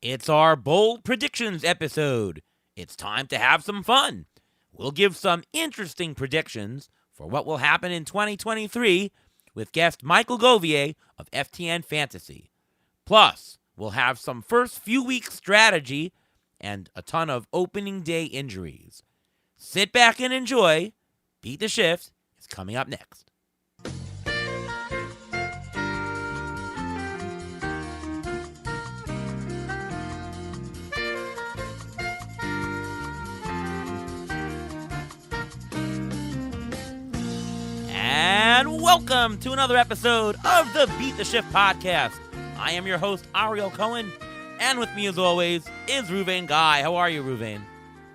It's our bold predictions episode. It's time to have some fun. We'll give some interesting predictions for what will happen in 2023 with guest Michael Govier of FTN Fantasy. Plus, we'll have some first few weeks strategy and a ton of opening day injuries. Sit back and enjoy. Beat the Shift is coming up next. And welcome to another episode of the Beat the Shift podcast. I am your host, Ariel Cohen, and with me as always is Ruvain Guy. How are you, Ruvain?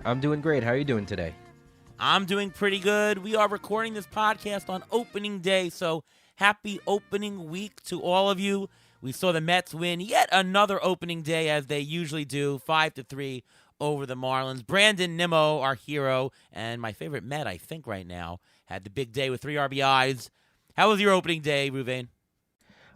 I'm doing great. How are you doing today? I'm doing pretty good. We are recording this podcast on opening day, so happy opening week to all of you. We saw the Mets win yet another opening day, as they usually do, 5-3 over the Marlins. Brandon Nimmo, our hero, and my favorite Met, I think, right now, had the big day with 3 RBIs. How was your opening day, Ruvain?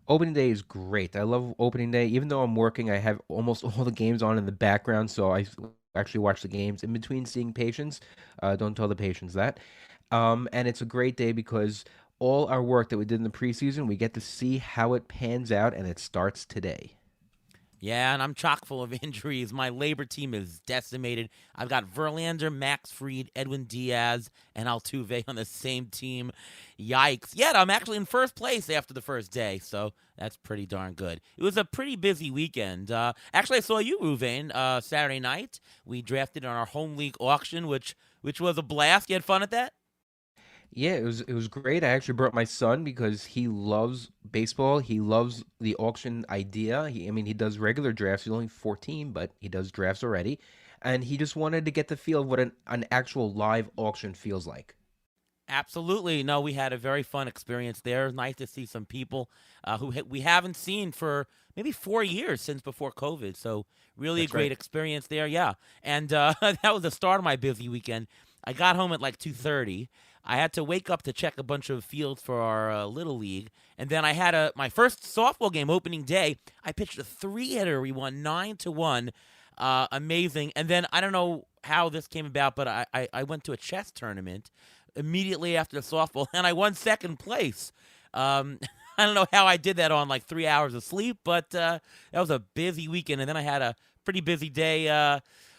Opening day is great. I love opening day. Even though I'm working, I have almost all the games on in the background, so I actually watch the games in between seeing patients. Don't tell the patients that. And it's a great day because all our work that we did in the preseason, we get to see how it pans out, and it starts today. Yeah, and I'm chock full of injuries. My labor team is decimated. I've got Verlander, Max Fried, Edwin Diaz, and Altuve on the same team. Yikes. Yet I'm actually in first place after the first day, so that's pretty darn good. It was a pretty busy weekend. Actually, I saw you, Ruvain, Saturday night. We drafted on our home league auction, which was a blast. You had fun at that? Yeah, it was great. I actually brought my son because he loves baseball. He loves the auction idea. He does regular drafts. He's only 14, but he does drafts already. And he just wanted to get the feel of what an actual live auction feels like. Absolutely. No, we had a very fun experience there. Nice to see some people we haven't seen for maybe 4 years since before COVID. So really a That's great right. experience there. Yeah. And that was the start of my busy weekend. I got home at like 2:30. I had to wake up to check a bunch of fields for our little league, and then I had my first softball game opening day. I pitched a 3-hitter. We won 9-1. Amazing. And then I don't know how this came about, but I went to a chess tournament immediately after the softball, and I won second place. I don't know how I did that on like 3 hours of sleep, but that was a busy weekend. And then I had a pretty busy day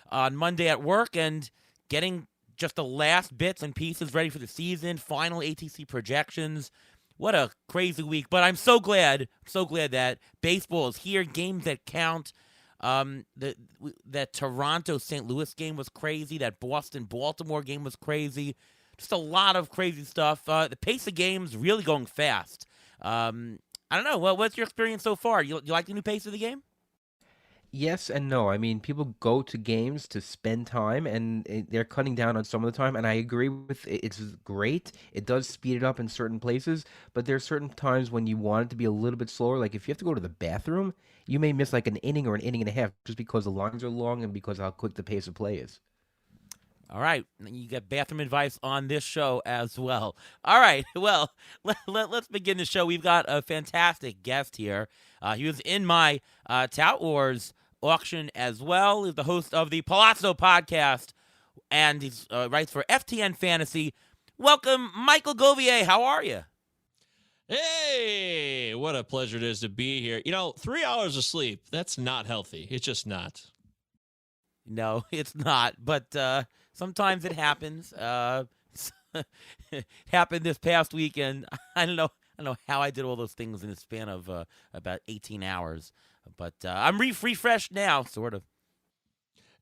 on Monday at work and getting just the last bits and pieces ready for the season, final ATC projections. What a crazy week. But I'm so glad that baseball is here, games that count. That Toronto-St. Louis game was crazy. That Boston-Baltimore game was crazy. Just a lot of crazy stuff. The pace of games really going fast. I don't know. Well, what's your experience so far? You like the new pace of the game? Yes and no. People go to games to spend time, and they're cutting down on some of the time. And I agree with it. It's great. It does speed it up in certain places, but there's certain times when you want it to be a little bit slower. Like if you have to go to the bathroom, you may miss like an inning or an inning and a half just because the lines are long and because of how quick the pace of play is. All right. You get bathroom advice on this show as well. All right. Well, let's begin the show. We've got a fantastic guest here. He was in my Tout Wars auction as well. He's the host of the Palazzo podcast, and he writes for FTN Fantasy. Welcome, Michael Govier. How are you? Hey, what a pleasure it is to be here. 3 hours of sleep, that's not healthy. It's just not. No, it's not, but sometimes it happens. It happened this past weekend. I don't know how I did all those things in the span of about 18 hours, but I'm refreshed now, sort of.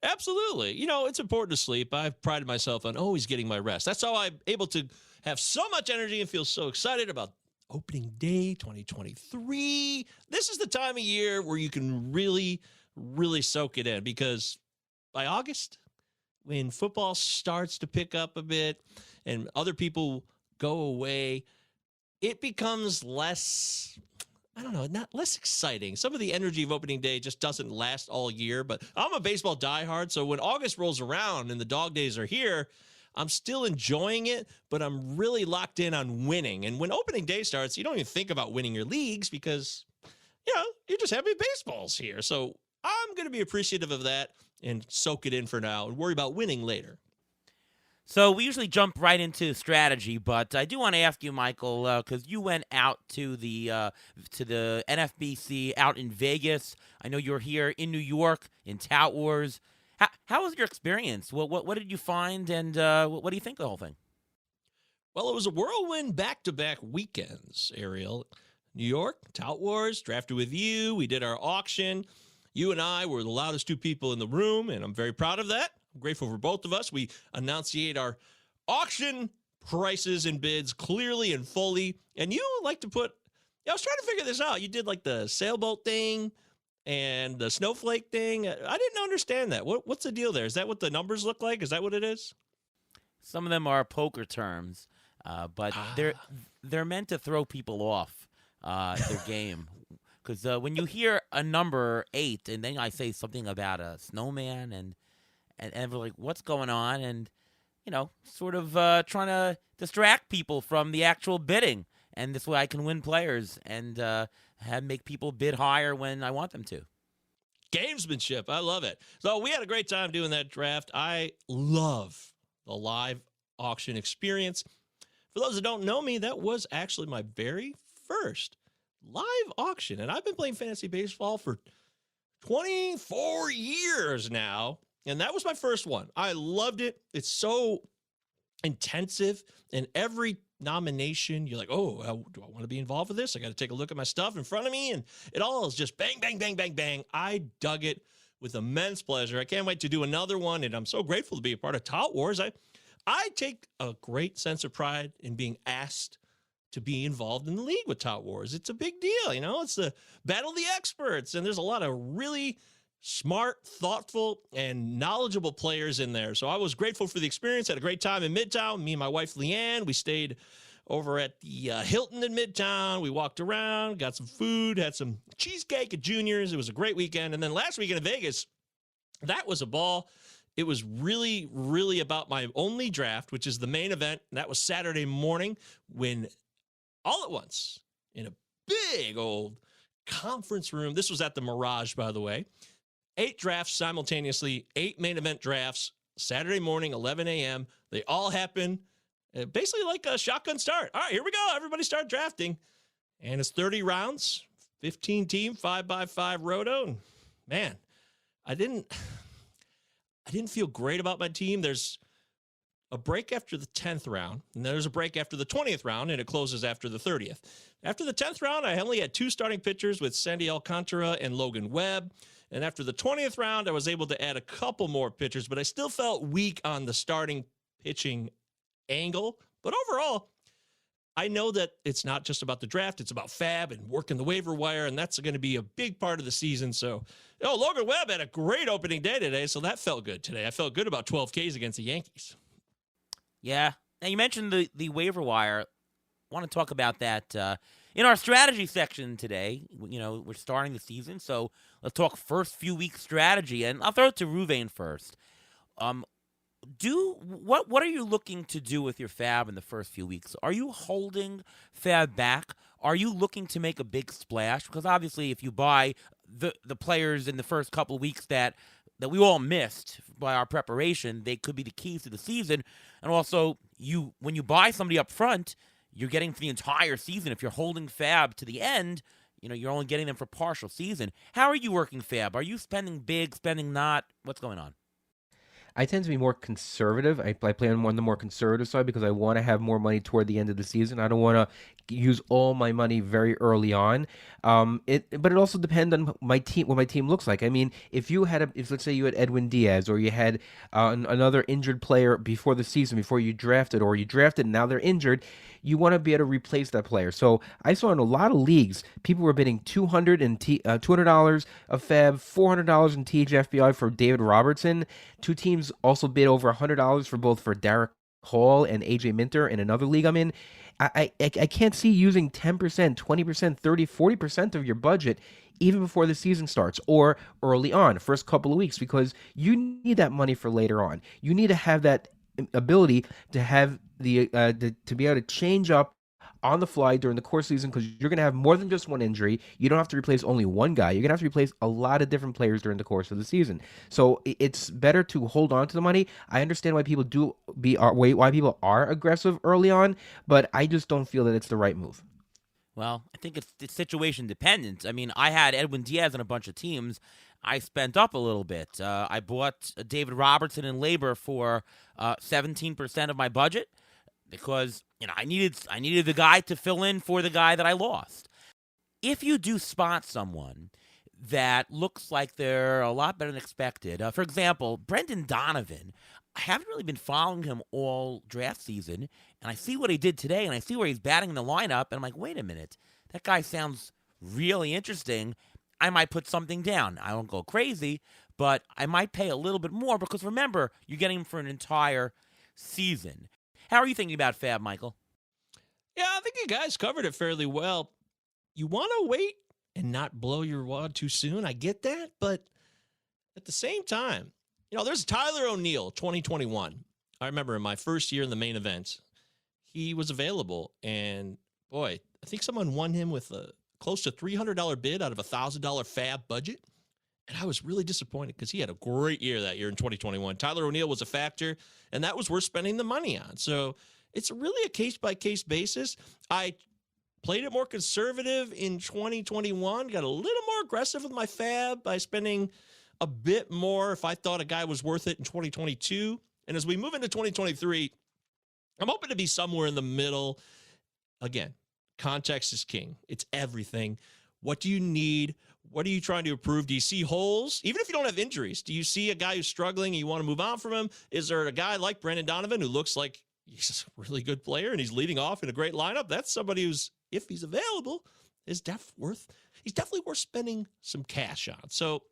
Absolutely. It's important to sleep. I've prided myself on always getting my rest. That's how I'm able to have so much energy and feel so excited about opening day 2023. This is the time of year where you can really, really soak it in because by August, when football starts to pick up a bit and other people go away, it becomes less, not less exciting. Some of the energy of opening day just doesn't last all year, but I'm a baseball diehard, so when August rolls around and the dog days are here, I'm still enjoying it, but I'm really locked in on winning. And when opening day starts, you don't even think about winning your leagues because, you're just happy baseball's here. So I'm going to be appreciative of that and soak it in for now and worry about winning later. So we usually jump right into strategy, but I do want to ask you, Michael, because you went out to the NFBC out in Vegas. I know you're here in New York in Tout Wars. How was your experience? What did you find, and what do you think of the whole thing? Well, it was a whirlwind back-to-back weekends, Ariel. New York, Tout Wars, drafted with you. We did our auction. You and I were the loudest two people in the room, and I'm very proud of that. I'm grateful for both of us. We enunciate our auction prices and bids clearly and fully. And you like to put, I was trying to figure this out. You did like the sailboat thing and the snowflake thing. I didn't understand that. What's the deal there? Is that what the numbers look like? Is that what it is? Some of them are poker terms, but they're meant to throw people off their game. Because when you hear a number 8, and then I say something about a snowman, and we're like, what's going on? And, sort of trying to distract people from the actual bidding. And this way I can win players and make people bid higher when I want them to. Gamesmanship. I love it. So we had a great time doing that draft. I love the live auction experience. For those that don't know me, that was actually my very first live auction. And I've been playing fantasy baseball for 24 years now. And that was my first one. I loved it. It's so intensive. And every nomination, you're like, oh, do I want to be involved with this? I got to take a look at my stuff in front of me. And it all is just bang, bang, bang, bang, bang. I dug it with immense pleasure. I can't wait to do another one. And I'm so grateful to be a part of Tout Wars. I take a great sense of pride in being asked to be involved in the league with Tout Wars. It's a big deal. It's the battle of the experts. And there's a lot of really smart, thoughtful, and knowledgeable players in there. So I was grateful for the experience. Had a great time in Midtown. Me and my wife, Leanne, we stayed over at the Hilton in Midtown. We walked around, got some food, had some cheesecake at Junior's. It was a great weekend. And then last weekend in Vegas, that was a ball. It was really, really about my only draft, which is the main event. And that was Saturday morning when all at once in a big old conference room, this was at the Mirage, by the way, 8 drafts simultaneously, 8 main event drafts, Saturday morning, 11 a.m. They all happen basically like a shotgun start. All right, here we go. Everybody start drafting. And it's 30 rounds, 15 team, 5x5 roto. And man, I didn't feel great about my team. There's a break after the 10th round, and there's a break after the 20th round, and it closes after the 30th. After the 10th round, I only had 2 starting pitchers with Sandy Alcantara and Logan Webb. And after the 20th round, I was able to add a couple more pitchers, but I still felt weak on the starting pitching angle. But overall, I know that it's not just about the draft. It's about fab and working the waiver wire, and that's going to be a big part of the season. So, Logan Webb had a great opening day today, so that felt good today. I felt good about 12 Ks against the Yankees. Yeah. Now, you mentioned the waiver wire. I want to talk about that in our strategy section today. We're starting the season, so let's talk first few weeks strategy. And I'll throw it to Ruvain first. What are you looking to do with your fab in the first few weeks? Are you holding fab back? Are you looking to make a big splash? Because obviously, if you buy the players in the first couple of weeks that we all missed by our preparation, they could be the keys to the season. And also, when you buy somebody up front, you're getting for the entire season. If you're holding fab to the end, you're only getting them for partial season. How are you working fab? Are you spending big, spending not? What's going on? I tend to be more conservative. I play on the more conservative side because I want to have more money toward the end of the season. I don't want to use all my money very early on. But it also depends on my team, what my team looks like. I mean, if let's say you had Edwin Diaz, or you had another injured player before the season, before you drafted, or you drafted and now they're injured, you want to be able to replace that player. So I saw in a lot of leagues, people were bidding $200 of fab, $400 in THFBI for David Robertson. 2 teams also bid over $100 for Derek Hall and AJ Minter in another league I'm in. I can't see using 10%, 20%, 30%, 40% of your budget even before the season starts or early on, first couple of weeks, because you need that money for later on. You need to have that ability to have to be able to change up on the fly during the course of the season because you're going to have more than just one injury. You don't have to replace only one guy. You're going to have to replace a lot of different players during the course of the season. So it's better to hold on to the money. I understand why people why people are aggressive early on, but I just don't feel that it's the right move. Well, I think it's situation dependent. I mean, I had Edwin Diaz on a bunch of teams. I spent up a little bit. I bought David Robertson in labor for 17% of my budget because I needed the guy to fill in for the guy that I lost. If you do spot someone that looks like they're a lot better than expected, for example, Brendan Donovan, I haven't really been following him all draft season, and I see what he did today, and I see where he's batting in the lineup, and I'm like, wait a minute, that guy sounds really interesting. I might put something down. I won't go crazy, but I might pay a little bit more because remember, you're getting him for an entire season. How are you thinking about Fab, Michael? Yeah, I think you guys covered it fairly well. You want to wait and not blow your wad too soon. I get that, but at the same time, there's Tyler O'Neill, 2021. I remember in my first year in the main event, he was available, and boy, I think someone won him with a close to $300 bid out of a $1,000 Fab budget. And I was really disappointed because he had a great year that year in 2021. Tyler O'Neill was a factor, and that was worth spending the money on. So it's really a case-by-case basis. I played it more conservative in 2021, got a little more aggressive with my Fab by spending a bit more if I thought a guy was worth it in 2022. And as we move into 2023, I'm hoping to be somewhere in the middle. Again, context is king. It's everything. What do you need? What are you trying to improve? Do you see holes? Even if you don't have injuries, do you see a guy who's struggling and you want to move on from him? Is there a guy like Brendan Donovan who looks like he's a really good player and he's leading off in a great lineup? That's somebody who's, if he's available, he's definitely worth spending some cash on. So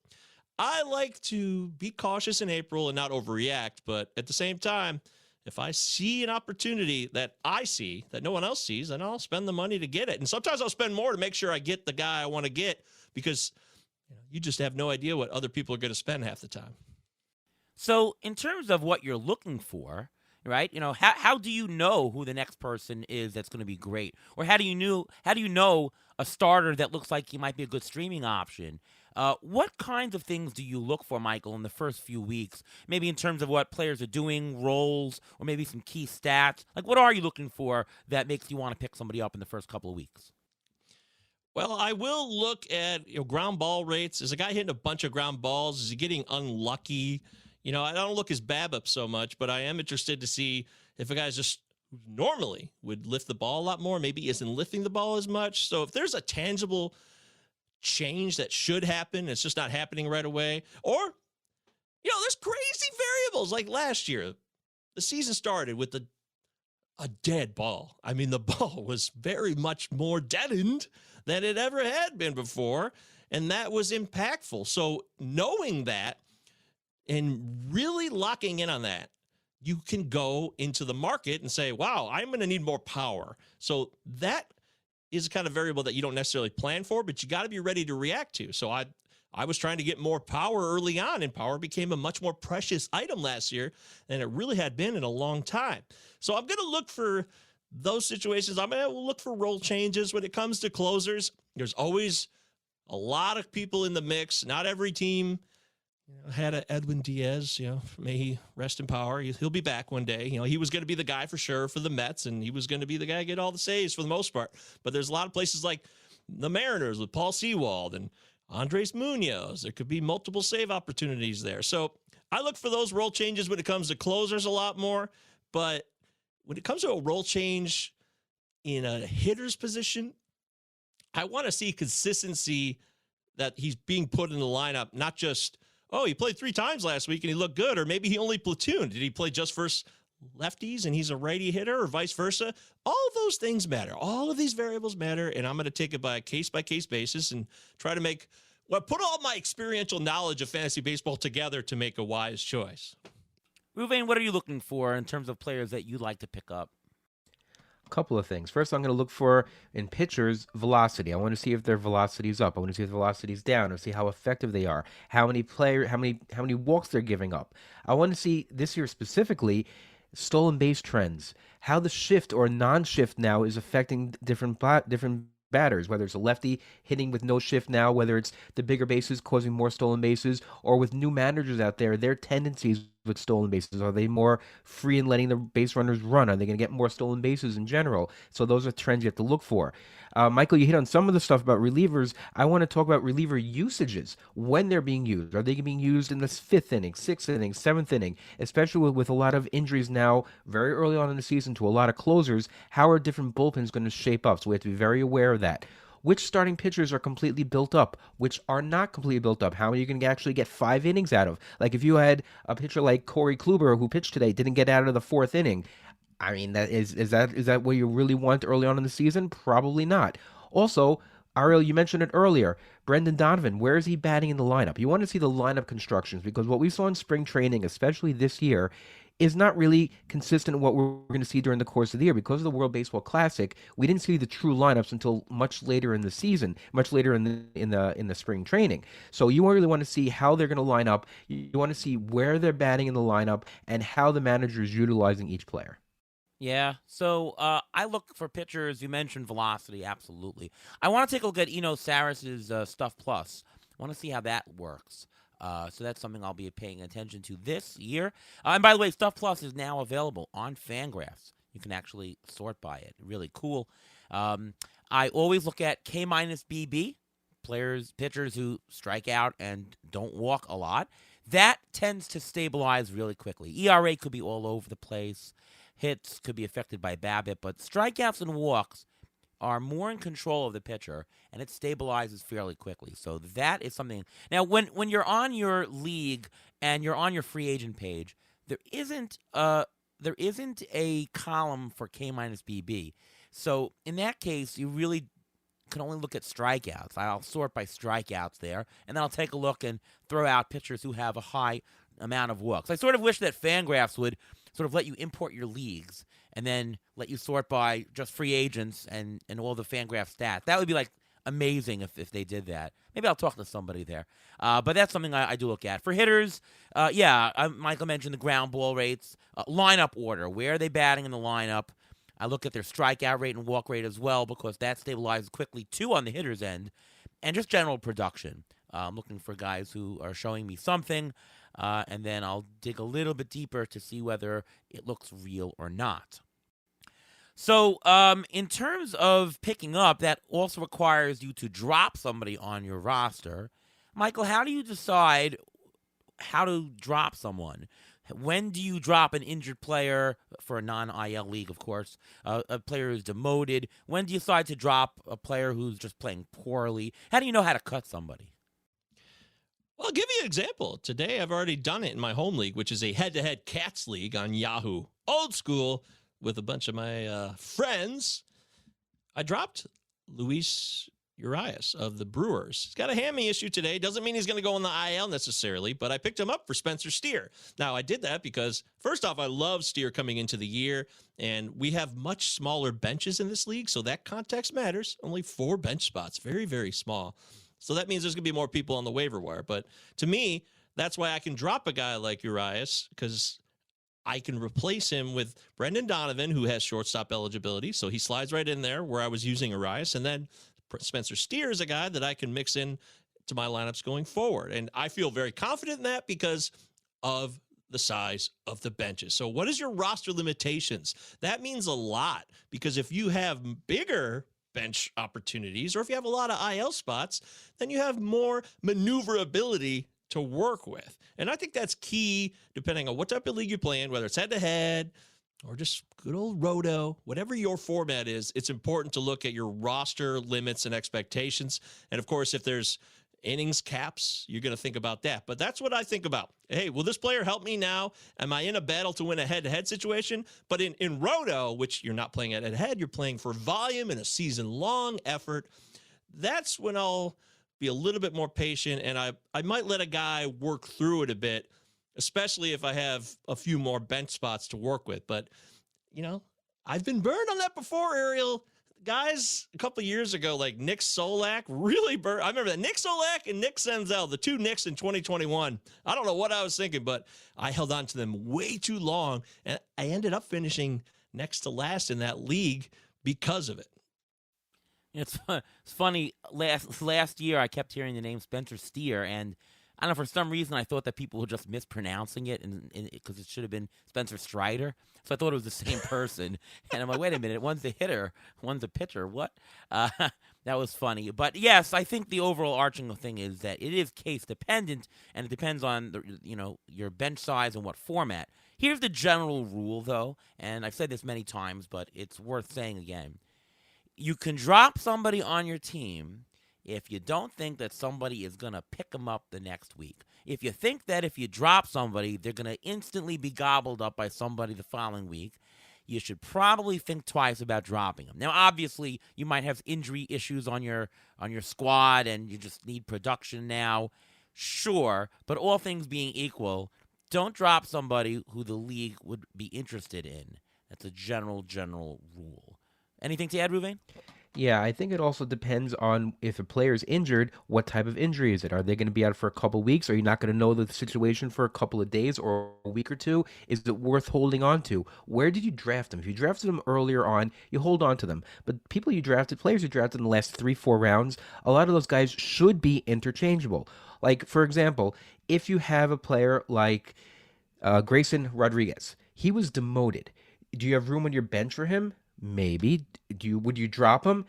I like to be cautious in April and not overreact, but at the same time, if I see an opportunity that I see that no one else sees, then I'll spend the money to get it. And sometimes I'll spend more to make sure I get the guy I want to get because you just have no idea what other people are going to spend half the time. So in terms of what you're looking for, right? How do you know who the next person is that's going to be great? Or how do you know a starter that looks like he might be a good streaming option? What kinds of things do you look for, Michael, in the first few weeks? Maybe in terms of what players are doing, roles, or maybe some key stats. Like, what are you looking for that makes you want to pick somebody up in the first couple of weeks? Well, I will look at ground ball rates. Is a guy hitting a bunch of ground balls? Is he getting unlucky? I don't look his BABIP so much, but I am interested to see if a guy's just normally would lift the ball a lot more, maybe isn't lifting the ball as much. So if there's a tangible change that should happen, it's just not happening right away. Or, there's crazy variables like last year. The season started with a dead ball. I mean, the ball was very much more deadened than it ever had been before, and that was impactful. So knowing that and really locking in on that, you can go into the market and say, wow, I'm going to need more power. So that is a kind of variable that you don't necessarily plan for, but you got to be ready to react to. So I was trying to get more power early on, and power became a much more precious item last year than it really had been in a long time. So I'm going to look for those situations. I'm going to look for role changes when it comes to closers. There's always a lot of people in the mix. Not every team had a Edwin Diaz, may he rest in power. He'll be back one day. He was going to be the guy for sure for the Mets, and he was going to be the guy to get all the saves for the most part. But there's a lot of places like the Mariners with Paul Sewald and Andres Munoz. There could be multiple save opportunities there. So I look for those role changes when it comes to closers a lot more. But when it comes to a role change in a hitter's position, I want to see consistency that he's being put in the lineup, not just, oh, he played 3 times last week and he looked good, or maybe he only platooned. Did he play just versus lefties and he's a righty hitter, or vice versa? All of those things matter. All of these variables matter, and I'm going to take it by a case-by-case basis and try to put all my experiential knowledge of fantasy baseball together to make a wise choice. Ruvain, what are you looking for in terms of players that you'd like to pick up? Couple of things. First, I'm going to look for in pitchers velocity. I want to see if their velocity is up. I want to see if the velocity is down, or see how effective they are. How many walks they're giving up. I want to see this year specifically stolen base trends, how the shift or non-shift now is affecting different batters, whether it's a lefty hitting with no shift now, whether it's the bigger bases causing more stolen bases, or with new managers out there, their tendencies with stolen bases. Are they more free in letting the base runners run? Are they going to get more stolen bases in general? So those are trends you have to look for. Michael, you hit on some of the stuff about relievers. I want to talk about reliever usages, when they're being used. Are they being used in the fifth inning, sixth inning, seventh inning, especially with a lot of injuries now very early on in the season to a lot of closers? How are different bullpens going to shape up? So we have to be very aware of that. Which starting pitchers are completely built up, which are not completely built up? How are you going to actually get 5 innings out of? Like if you had a pitcher like Corey Kluber who pitched today, didn't get out of the fourth inning. I mean, that is that what you really want early on in the season? Probably not. Also, Ariel, you mentioned it earlier. Brendan Donovan, where is he batting in the lineup? You want to see the lineup constructions because what we saw in spring training, especially this year, is not really consistent with what we're going to see during the course of the year. Because of the World Baseball Classic, we didn't see the true lineups until much later in the season, much later in the spring training. So you really want to see how they're going to line up. You want to see where they're batting in the lineup and how the manager is utilizing each player. Yeah, so I look for pitchers. You mentioned velocity, absolutely. I want to take a look at Eno Sarris's Stuff Plus. I want to see how that works. So that's something I'll be paying attention to this year. And by the way, Stuff Plus is now available on Fangraphs. You can actually sort by it. Really cool. I always look at K minus BB, pitchers who strike out and don't walk a lot. That tends to stabilize really quickly. ERA could be all over the place. Hits could be affected by BABIP, but strikeouts and walks are more in control of the pitcher, and it stabilizes fairly quickly. So that is something. Now, when you're on your league and you're on your free agent page, there isn't a column for K minus BB. So in that case, you really can only look at strikeouts. I'll sort by strikeouts there, and then I'll take a look and throw out pitchers who have a high amount of walks. I sort of wish that Fangraphs would sort of let you import your leagues and then let you sort by just free agents and all the Fangraph stats. That would be like amazing if they did that. Maybe I'll talk to somebody there. But that's something I do look at. For hitters, Michael mentioned the ground ball rates, lineup order. Where are they batting in the lineup? I look at their strikeout rate and walk rate as well because that stabilizes quickly too on the hitter's end. And just general production. I'm looking for guys who are showing me something. And then I'll dig a little bit deeper to see whether it looks real or not. So in terms of picking up, that also requires you to drop somebody on your roster. Michael, how do you decide how to drop someone? When do you drop an injured player for a non-IL league, of course, a player who's demoted? When do you decide to drop a player who's just playing poorly? How do you know how to cut somebody? Well, I'll give you an example. Today, I've already done it in my home league, which is a head-to-head Cats league on Yahoo. Old school with a bunch of my friends. I dropped Luis Urias of the Brewers. He's got a hammy issue today. Doesn't mean he's going to go on the IL necessarily, but I picked him up for Spencer Steer. Now, I did that because, first off, I love Steer coming into the year, and we have much smaller benches in this league, so that context matters. Only 4 bench spots. Very, very small. So that means there's going to be more people on the waiver wire. But to me, that's why I can drop a guy like Urias, because I can replace him with Brendan Donovan, who has shortstop eligibility. So he slides right in there where I was using Urias. And then Spencer Steer is a guy that I can mix in to my lineups going forward. And I feel very confident in that because of the size of the benches. So what is your roster limitations? That means a lot, because if you have bigger bench opportunities, or if you have a lot of IL spots, then you have more maneuverability to work with. And I think that's key depending on what type of league you play in, whether it's head-to-head or just good old roto, whatever your format is. It's important to look at your roster limits and expectations. And of course, if there's innings caps, you're going to think about that. But that's what I think about. Hey, will this player help me now? Am I in a battle to win a head-to-head situation? But in roto, which you're not playing at head-to-head, you're playing for volume and a season-long effort. That's when I'll be a little bit more patient, and I might let a guy work through it a bit, especially if I have a few more bench spots to work with. But, I've been burned on that before, Ariel. guys a couple years ago, like Nick Solak, really burned. I remember that. Nick Solak and Nick Senzel, the two Nicks in 2021. I don't know what I was thinking, but I held on to them way too long, and I ended up finishing next to last in that league because of it. It's funny. Last year, I kept hearing the name Spencer Steer, and I don't know, for some reason I thought that people were just mispronouncing it, and because it should have been Spencer Strider. So I thought it was the same person, and I'm like, wait a minute, one's a hitter, one's a pitcher. What? That was funny. But yes, I think the overall arching thing is that it is case dependent, and it depends on your bench size and what format. Here's the general rule, though, and I've said this many times, but it's worth saying again. You can drop somebody on your team if you don't think that somebody is going to pick them up the next week. If you think that if you drop somebody, they're going to instantly be gobbled up by somebody the following week, you should probably think twice about dropping them. Now, obviously, you might have injury issues on your squad and you just need production now. Sure, but all things being equal, don't drop somebody who the league would be interested in. That's a general rule. Anything to add, Ruvain? Yeah, I think it also depends on if a player is injured, what type of injury is it? Are they going to be out for a couple weeks? Are you not going to know the situation for a couple of days or a week or two? Is it worth holding on to? Where did you draft them? If you drafted them earlier on, you hold on to them. But players you drafted in the last 3-4 rounds, a lot of those guys should be interchangeable. Like, for example, if you have a player like Grayson Rodriguez, he was demoted. Do you have room on your bench for him? Maybe. Would you drop him?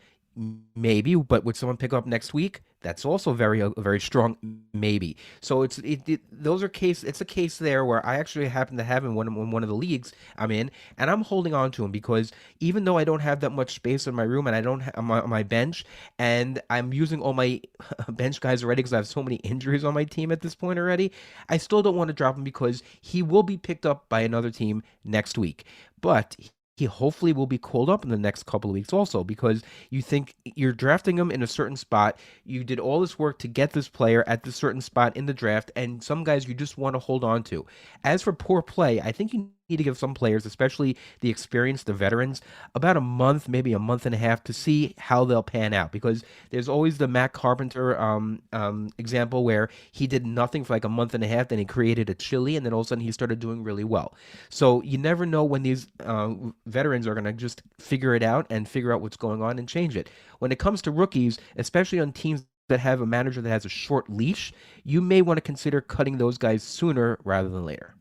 Maybe. But would someone pick up next week? That's also a very strong maybe. So it's a case there where I actually happen to have him in one of the leagues I'm in, and I'm holding on to him because even though I don't have that much space in my room and I don't have my bench, and I'm using all my bench guys already because I have so many injuries on my team at this point already, I still don't want to drop him because he will be picked up by another team next week. But he hopefully will be called up in the next couple of weeks also, because you think you're drafting him in a certain spot. You did all this work to get this player at this certain spot in the draft, and some guys you just want to hold on to. As for poor play, I think you need to give some players, especially the experienced, the veterans, about a month, maybe a month and a half to see how they'll pan out, because there's always the Matt Carpenter example where he did nothing for like a month and a half, then he created a chili, and then all of a sudden he started doing really well. So you never know when these veterans are going to just figure it out and figure out what's going on and change it. When it comes to rookies, especially on teams that have a manager that has a short leash, you may want to consider cutting those guys sooner rather than later.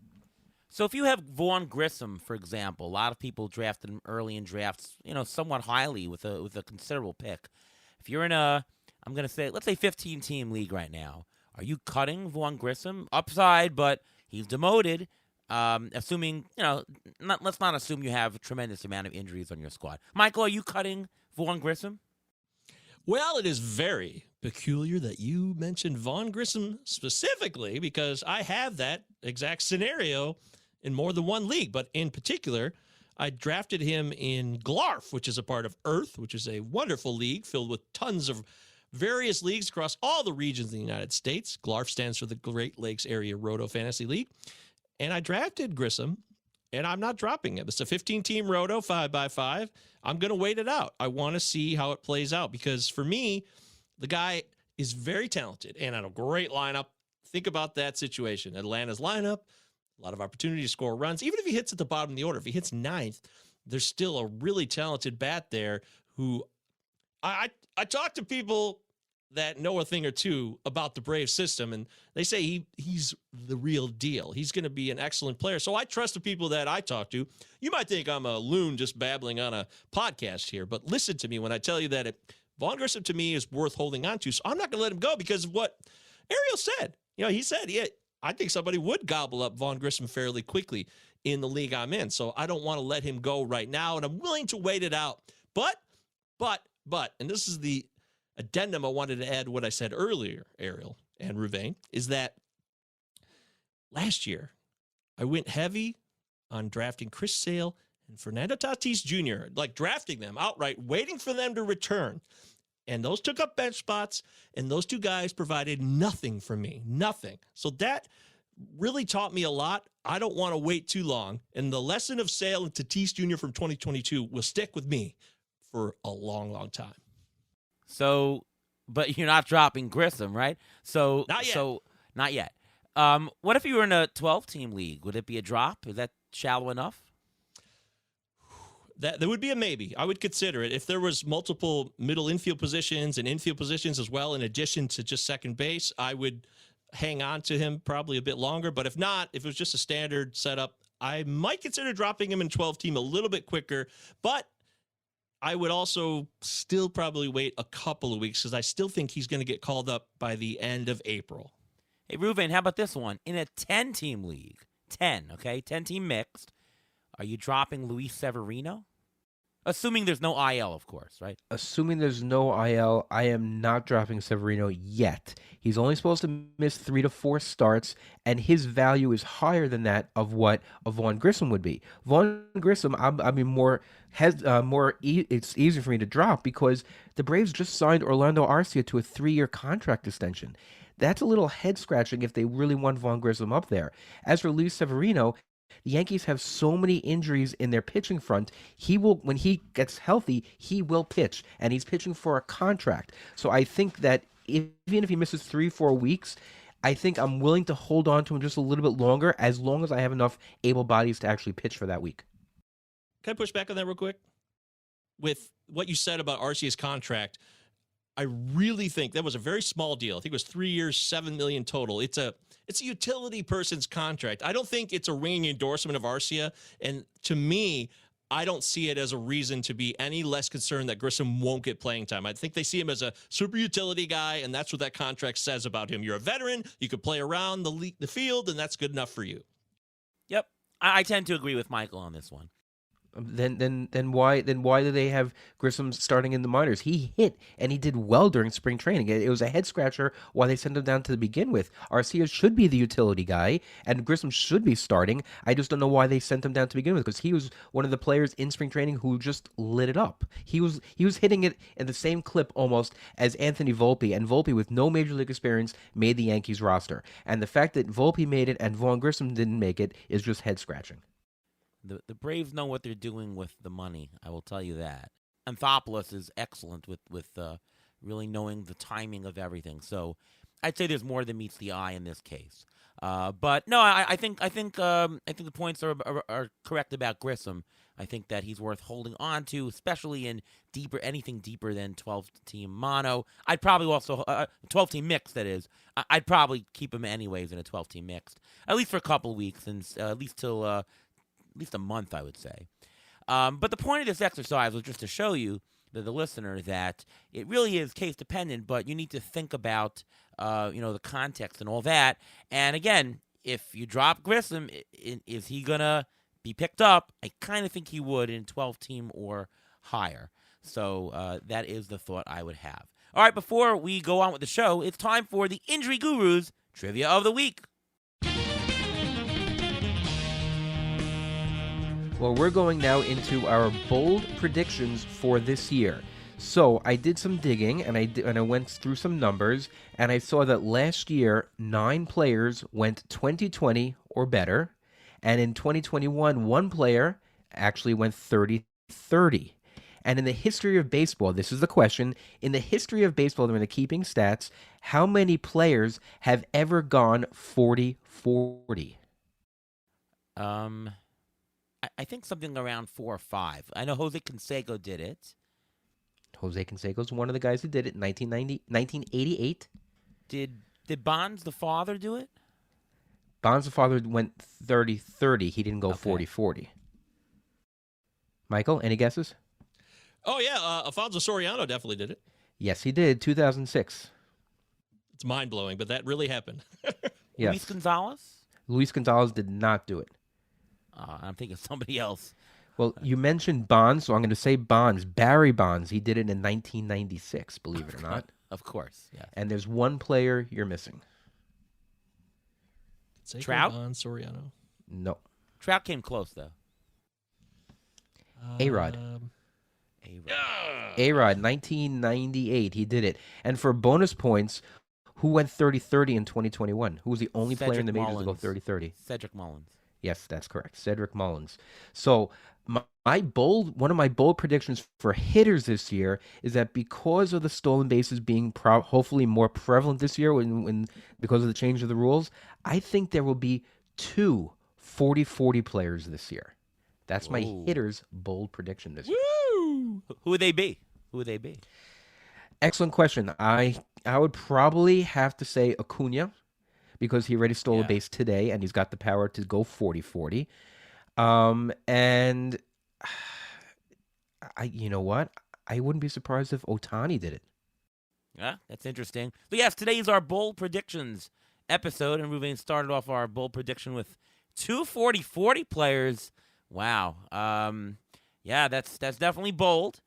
So if you have Vaughn Grissom, for example, a lot of people drafted him early in drafts, somewhat highly with a considerable pick. If you're in I'm going to say, let's say 15-team league right now, are you cutting Vaughn Grissom? Upside, but he's demoted. Assuming, let's not assume you have a tremendous amount of injuries on your squad. Michael, are you cutting Vaughn Grissom? Well, it is very peculiar that you mentioned Vaughn Grissom specifically, because I have that exact scenario in more than one league. But in particular, I drafted him in GLARF, which is a part of Earth, which is a wonderful league filled with tons of various leagues across all the regions in the United States. GLARF stands for the Great Lakes Area Roto Fantasy League. And I drafted Grissom, and I'm not dropping him. It's a 15-team roto, 5x5. I'm going to wait it out. I want to see how it plays out, because for me, the guy is very talented and on a great lineup. Think about that situation. Atlanta's lineup, a lot of opportunity to score runs. Even if he hits at the bottom of the order, if he hits ninth, there's still a really talented bat there who I talk to people that know a thing or two about the Braves system, and they say he's the real deal. He's going to be an excellent player. So I trust the people that I talk to. You might think I'm a loon just babbling on a podcast here, but listen to me when I tell you that Vaughn Grissom to me is worth holding on to. So I'm not going to let him go because of what Ariel said. He said, I think somebody would gobble up Vaughn Grissom fairly quickly in the league I'm in. So I don't want to let him go right now, and I'm willing to wait it out. But, and this is the addendum I wanted to add what I said earlier, Ariel and Ruvain, is that last year I went heavy on drafting Chris Sale and Fernando Tatis Jr., like drafting them outright, waiting for them to return. And those took up bench spots, and those two guys provided nothing for me, nothing. So that really taught me a lot. I don't want to wait too long. And the lesson of Sale and Tatis Jr. from 2022 will stick with me for a long, long time. So, but you're not dropping Grissom, right? So, Not yet. Not yet. What if you were in a 12-team league? Would it be a drop? Is that shallow enough? That would be a maybe. I would consider it if there was multiple middle infield positions and infield positions as well, in addition to just second base. I would hang on to him probably a bit longer. But if not, if it was just a standard setup, I might consider dropping him in 12-team a little bit quicker. But I would also still probably wait a couple of weeks because I still think he's going to get called up by the end of April. Hey, Ruven, how about this one? In a 10-team league, 10, okay, 10-team mixed, are you dropping Luis Severino? Assuming there's no IL, of course, right? Assuming there's no IL, I am not dropping Severino yet. He's only supposed to miss 3 to 4 starts, and his value is higher than that of what a Vaughn Grissom would be. Vaughn Grissom, it's easier for me to drop because the Braves just signed Orlando Arcia to a 3-year contract extension. That's a little head scratching if they really want Vaughn Grissom up there. As for Luis Severino, the Yankees have so many injuries in their pitching front. He will, when he gets healthy, he will pitch, and he's pitching for a contract. So I think that even if he misses 3-4 weeks, I think I'm willing to hold on to him just a little bit longer, as long as I have enough able bodies to actually pitch for that week. Can I push back on that real quick? With what you said about Arcia's contract, I really think that was a very small deal. I think it was 3 years, $7 million total. It's a utility person's contract. I don't think it's a ringing endorsement of Arcia. And to me, I don't see it as a reason to be any less concerned that Grissom won't get playing time. I think they see him as a super utility guy, and that's what that contract says about him. You're a veteran. You could play around the field, and that's good enough for you. Yep. I tend to agree with Michael on this one. Then why do they have Grissom starting in the minors? He hit and he did well during spring training. It was a head scratcher why they sent him down to begin with. Arcia should be the utility guy and Grissom should be starting. I just don't know why they sent him down to begin with, because he was one of the players in spring training who just lit it up. He was hitting it in the same clip almost as Anthony Volpe, and Volpe, with no major league experience, made the Yankees roster. And the fact that Volpe made it and Vaughn Grissom didn't make it is just head scratching. The Braves know what they're doing with the money. I will tell you that. Anthopoulos is excellent with really knowing the timing of everything. So I'd say there's more than meets the eye in this case. But no, I think the points are correct about Grissom. I think that he's worth holding on to, especially in anything deeper than 12-team mono. I'd probably also 12-team mixed. That is, I'd probably keep him anyways in a 12-team mixed, at least for a couple of weeks, and at least till. At least a month, I would say. But the point of this exercise was just to show you, the listener, that it really is case dependent, but you need to think about, the context and all that. And again, if you drop Grissom, is he going to be picked up? I kind of think he would in 12-team or higher. So that is the thought I would have. All right, before we go on with the show, it's time for the Injury Gurus Trivia of the Week. Well, we're going now into our bold predictions for this year. So I did some digging, and I went through some numbers, and I saw that last year 9 players went 20-20 or better, and in 2021 1 player actually went 30-30. And in the history of baseball, this is the question, in the history of baseball, they're in the keeping stats, how many players have ever gone 40-40? I think something around 4 or 5. I know Jose Canseco did it. Jose Canseco's one of the guys who did it in 1988. Did Bonds, the father, do it? Bonds, the father, went 30-30. He didn't go 40-40. Michael, any guesses? Oh, yeah. Alfonso Soriano definitely did it. Yes, he did. 2006. It's mind-blowing, but that really happened. Yes. Luis Gonzalez? Luis Gonzalez did not do it. I'm thinking of somebody else. Well, you mentioned Bonds, so I'm going to say Bonds. Barry Bonds, he did it in 1996, believe it or not. Of course, yeah. And there's one player you're missing. Trout? Bonds, Soriano. No. Trout came close, though. A-Rod. A-Rod. A-Rod, 1998, he did it. And for bonus points, who went 30-30 in 2021? Who was the only player in the majors to go 30-30? Cedric Mullins. Yes, that's correct. Cedric Mullins. So One of my bold predictions for hitters this year is that because of the stolen bases being hopefully more prevalent this year because of the change of the rules, I think there will be two 40-40 players this year. That's my Whoa. hitters bold prediction this year. Woo! Who would they be? Who would they be? Excellent question. I would probably have to say Acuna because he already stole a Yeah. base today and he's got the power to go 40-40. And you know what? I wouldn't be surprised if Otani did it. Yeah, that's interesting. But yes, today is our bold predictions episode, and Ruben started off our bold prediction with two 40-40 players. Wow. Yeah, that's definitely bold.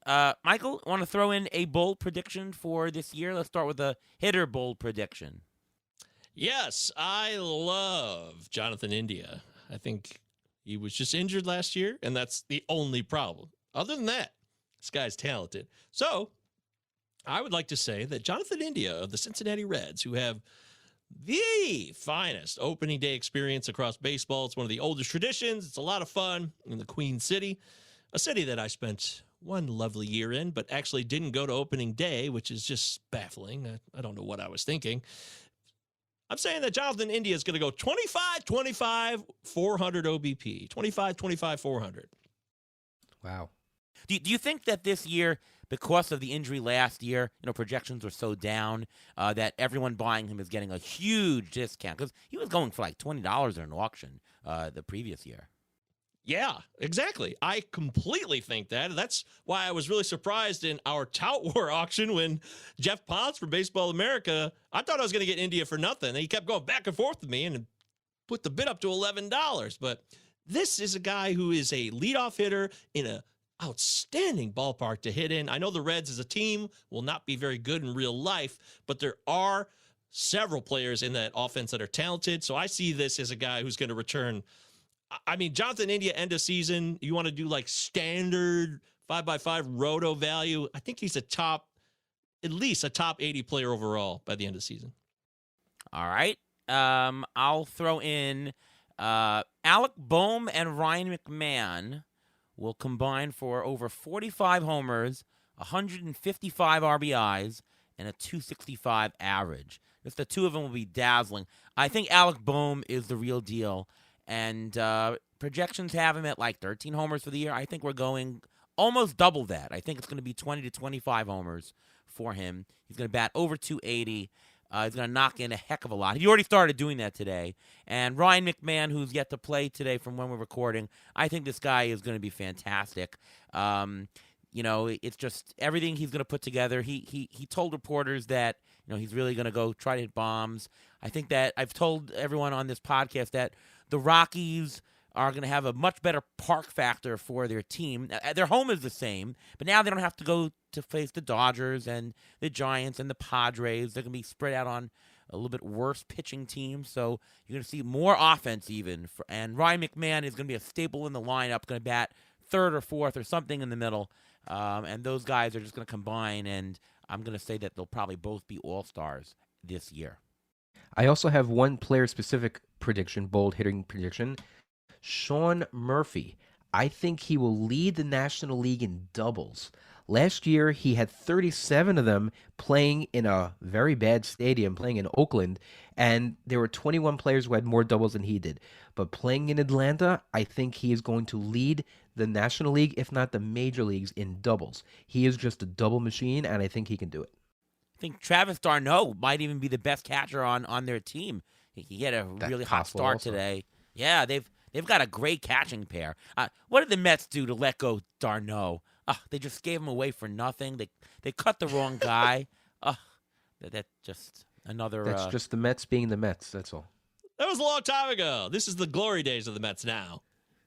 Michael, want to throw in a bold prediction for this year? Let's start with a hitter bold prediction. Yes, I love Jonathan India. I think he was just injured last year, and that's the only problem. Other than that, this guy's talented. So I would like to say that Jonathan India of the Cincinnati Reds, who have the finest opening day experience across baseball. It's one of the oldest traditions. It's a lot of fun in the Queen City, a city that I spent one lovely year in, but actually didn't go to opening day, which is just baffling. I don't know what I was thinking. I'm saying that Jonathan India is going to go 25-25, 400 OBP. 25-25, 400. Wow. Do you think that this year, because of the injury last year, projections were so down that everyone buying him is getting a huge discount? Because he was going for like $20 in an auction the previous year. Yeah, exactly. I completely think that. That's why I was really surprised in our Tout War auction when Jeff Ponce from Baseball America, I thought I was going to get India for nothing. And he kept going back and forth with me and put the bid up to $11. But this is a guy who is a leadoff hitter in a outstanding ballpark to hit in. I know the Reds as a team will not be very good in real life, but there are several players in that offense that are talented. So I see this as a guy who's going to return. I mean, Jonathan India end of season, you want to do like standard 5x5 roto value. I think he's at least a top 80 player overall by the end of the season. All right. I'll throw in Alec Boehm and Ryan McMahon will combine for over 45 homers, 155 RBIs, and a 265 average. Just the two of them will be dazzling. I think Alec Boehm is the real deal, and projections have him at like 13 homers for the year. I think we're going almost double that. I think it's going to be 20 to 25 homers for him. He's going to bat over 280. He's going to knock in a heck of a lot. He already started doing that today. And Ryan McMahon, who's yet to play today from when we're recording, I think this guy is going to be fantastic. It's just everything he's going to put together. He told reporters that he's really going to go try to hit bombs. I think that I've told everyone on this podcast that the Rockies are going to have a much better park factor for their team. Their home is the same, but now they don't have to go to face the Dodgers and the Giants and the Padres. They're going to be spread out on a little bit worse pitching team, so you're going to see more offense even. And Ryan McMahon is going to be a staple in the lineup, going to bat third or fourth or something in the middle, and those guys are just going to combine, and I'm going to say that they'll probably both be all-stars this year. I also have one player-specific prediction, bold hitting prediction. Sean Murphy. I think he will lead the National League in doubles. Last year, he had 37 of them playing in a very bad stadium, playing in Oakland, and there were 21 players who had more doubles than he did. But playing in Atlanta, I think he is going to lead the National League, if not the major leagues, in doubles. He is just a double machine, and I think he can do it. I think Travis d'Arnaud might even be the best catcher on their team. He had a really hot start also. Today. Yeah, they've got a great catching pair. What did the Mets do to let go d'Arnaud? They just gave him away for nothing. They cut the wrong guy. That just another. That's just the Mets being the Mets. That's all. That was a long time ago. This is the glory days of the Mets now.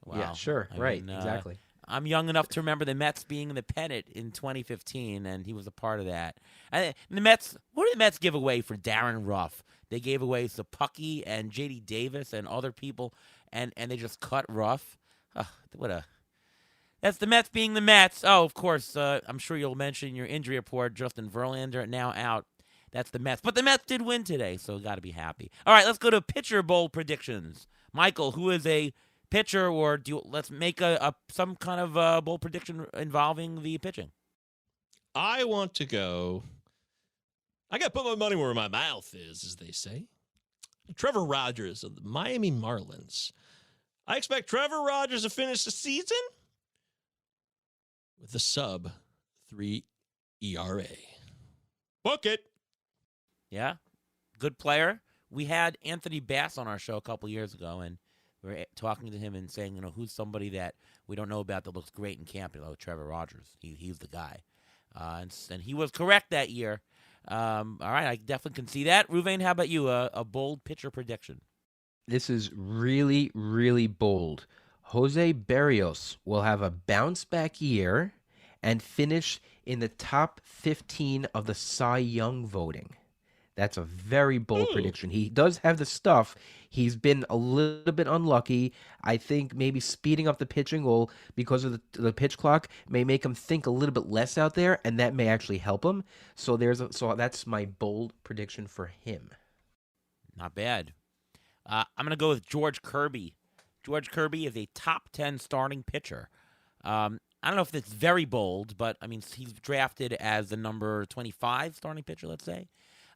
Wow. Yeah, sure. Right. Exactly. I'm young enough to remember the Mets being in the pennant in 2015, and he was a part of that. The Mets. What did the Mets give away for Darren Ruff? They gave away Sapucky and J.D. Davis and other people, and they just cut Ruff. That's the Mets being the Mets. Oh, of course. I'm sure you'll mention your injury report. Justin Verlander now out. That's the Mets. But the Mets did win today, so got to be happy. All right, let's go to pitcher bowl predictions. Michael, who is a pitcher, or let's make some kind of bold prediction involving the pitching? I want to go. I got to put my money where my mouth is, as they say. Trevor Rogers of the Miami Marlins. I expect Trevor Rogers to finish the season with a sub-3 ERA. Book it. Yeah, good player. We had Anthony Bass on our show a couple years ago, and we were talking to him and saying, who's somebody that we don't know about that looks great in camp? Trevor Rogers. He's the guy. And he was correct that year. All right, I definitely can see that. Ruvain, how about you? A bold pitcher prediction. This is really, really bold. Jose Berrios will have a bounce-back year and finish in the top 15 of the Cy Young voting. That's a very bold prediction. He does have the stuff. He's been a little bit unlucky. I think maybe speeding up the pitching will, because of the pitch clock, may make him think a little bit less out there, and that may actually help him. So that's my bold prediction for him. Not bad. I'm going to go with George Kirby. George Kirby is a top 10 starting pitcher. I don't know if it's very bold, but, he's drafted as the number 25 starting pitcher, let's say.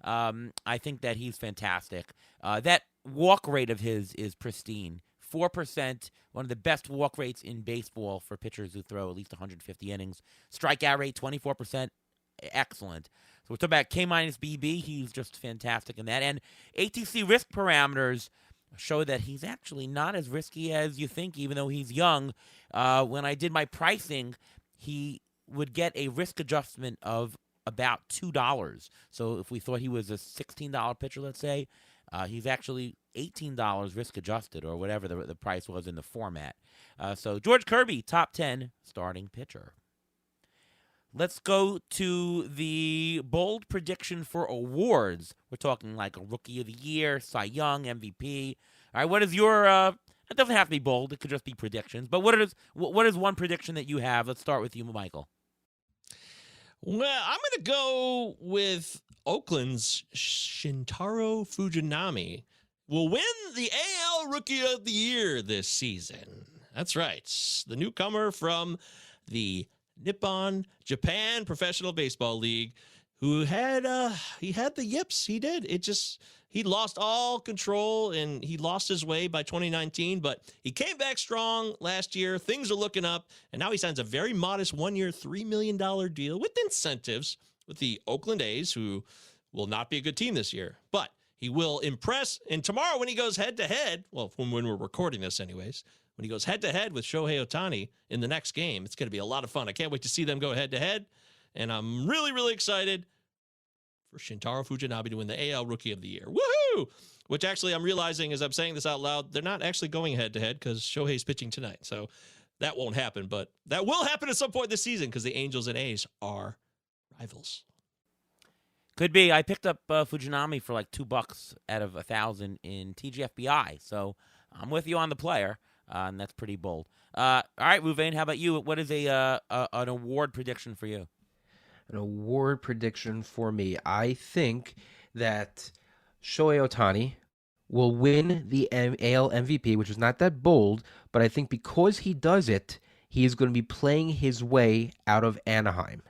I think that he's fantastic. That walk rate of his is pristine. 4%, one of the best walk rates in baseball for pitchers who throw at least 150 innings. Strikeout rate, 24%. Excellent. So we're talking about K-minus BB. He's just fantastic in that. And ATC risk parameters show that he's actually not as risky as you think, even though he's young. When I did my pricing, he would get a risk adjustment of about $2. So if we thought he was a $16 pitcher, let's say, he's actually $18 risk adjusted, or whatever the price was in the format. So George Kirby, top 10 starting pitcher. Let's go to the bold prediction for awards. We're talking like a Rookie of the Year, Cy Young, MVP. All right, what is your? It doesn't have to be bold; it could just be predictions. But what is one prediction that you have? Let's start with you, Michael. Well, I'm going to go with Oakland's Shintaro Fujinami will win the AL Rookie of the Year this season. That's right. The newcomer from the Nippon Japan Professional Baseball League, who had he had the yips. He did. He lost all control and he lost his way by 2019, but he came back strong last year. Things are looking up, and now he signs a very modest 1-year, $3 million deal with incentives with the Oakland A's, who will not be a good team this year, but he will impress. And tomorrow when he goes head-to-head, well, when we're recording this anyways, when he goes head-to-head with Shohei Ohtani in the next game, it's going to be a lot of fun. I can't wait to see them go head-to-head, and I'm really, really excited for Shintaro Fujinami to win the AL Rookie of the Year. Woohoo! Which actually I'm realizing as I'm saying this out loud, they're not actually going head-to-head because Shohei's pitching tonight. So that won't happen, but that will happen at some point this season because the Angels and A's are rivals. Could be. I picked up Fujinami for like $2 out of 1,000 in TGFBI. So I'm with you on the player, and that's pretty bold. All right, Ruvain, how about you? What is an award prediction for you? An award prediction for me. I think that Shohei Ohtani will win the AL MVP, which is not that bold, but I think because he does it, he is going to be playing his way out of Anaheim.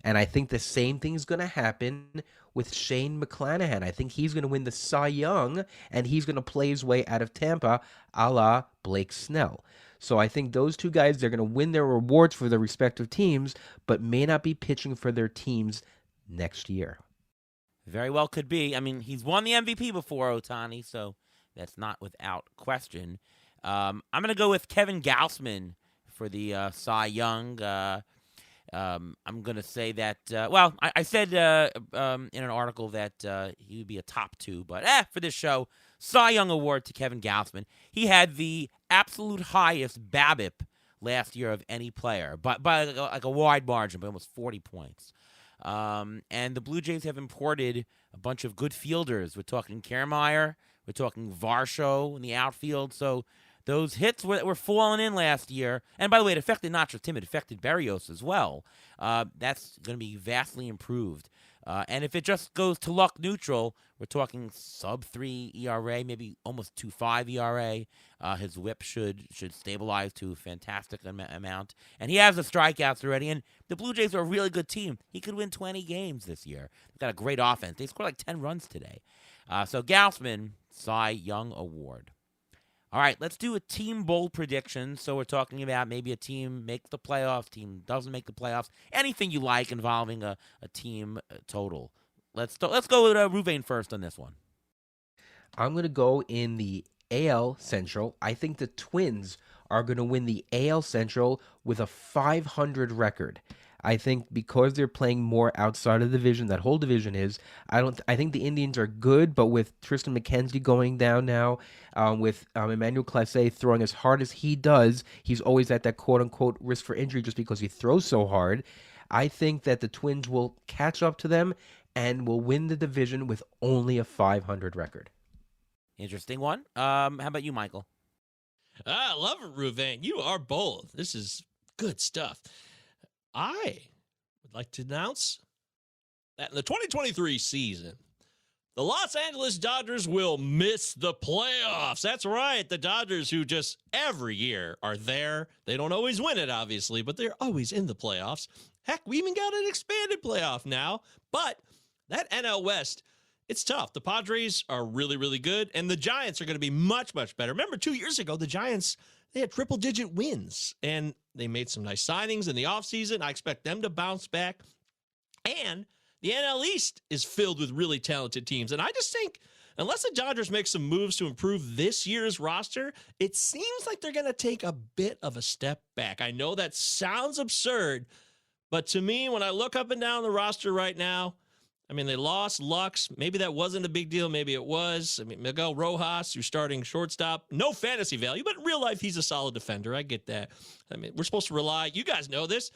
And I think the same thing is going to happen with Shane McClanahan. I think he's going to win the Cy Young, and he's going to play his way out of Tampa, a la Blake Snell. So I think those two guys, they're going to win their awards for their respective teams, but may not be pitching for their teams next year. Very well could be. I mean, he's won the MVP before, Ohtani, so that's not without question. I'm going to go with Kevin Gausman for the Cy Young. I'm going to say that, I said in an article that he would be a top 2, but for this show, Cy Young Award to Kevin Gausman. He had the absolute highest BABIP last year of any player, by like a wide margin, by almost 40 points. And the Blue Jays have imported a bunch of good fielders. We're talking Kiermaier, we're talking Varsho in the outfield, so those hits were falling in last year. And by the way, it affected not just him, it affected Berrios as well. That's going to be vastly improved. And if it just goes to luck neutral, we're talking sub 3 ERA, maybe almost 2.5 ERA. His WHIP should stabilize to a fantastic amount, and he has the strikeouts already. And the Blue Jays are a really good team. He could win 20 games this year. They've got a great offense. They scored like 10 runs today. So Gausman, Cy Young Award. All right, let's do a team bowl prediction. So we're talking about maybe a team makes the playoffs, team doesn't make the playoffs, anything you like involving a team total. Let's go with Ruvain first on this one. I'm going to go in the AL Central. I think the Twins are going to win the AL Central with a 500 record. I think because they're playing more outside of the division, that whole division is. I think the Indians are good, but with Tristan McKenzie going down now, with Emmanuel Clase throwing as hard as he does, he's always at that quote unquote risk for injury just because he throws so hard. I think that the Twins will catch up to them and will win the division with only a 500 record. Interesting one. How about you, Michael? I love it, Ruvain. You are bold. This is good stuff. I would like to announce that in the 2023 season, the Los Angeles Dodgers will miss the playoffs. That's right. The Dodgers, who just every year are there. They don't always win it, obviously, but they're always in the playoffs. Heck, we even got an expanded playoff now. But that NL West, it's tough. The Padres are really, really good, and the Giants are going to be much, much better. Remember, 2 years ago, the Giants, they had triple-digit wins, and they made some nice signings in the offseason. I expect them to bounce back. And the NL East is filled with really talented teams. And I just think, unless the Dodgers make some moves to improve this year's roster, it seems like they're going to take a bit of a step back. I know that sounds absurd, but to me, when I look up and down the roster right now, I mean, they lost Lux. Maybe that wasn't a big deal. Maybe it was. I mean, Miguel Rojas, who's starting shortstop. No fantasy value, but in real life, he's a solid defender. I get that. I mean, we're supposed to rely. You guys know this.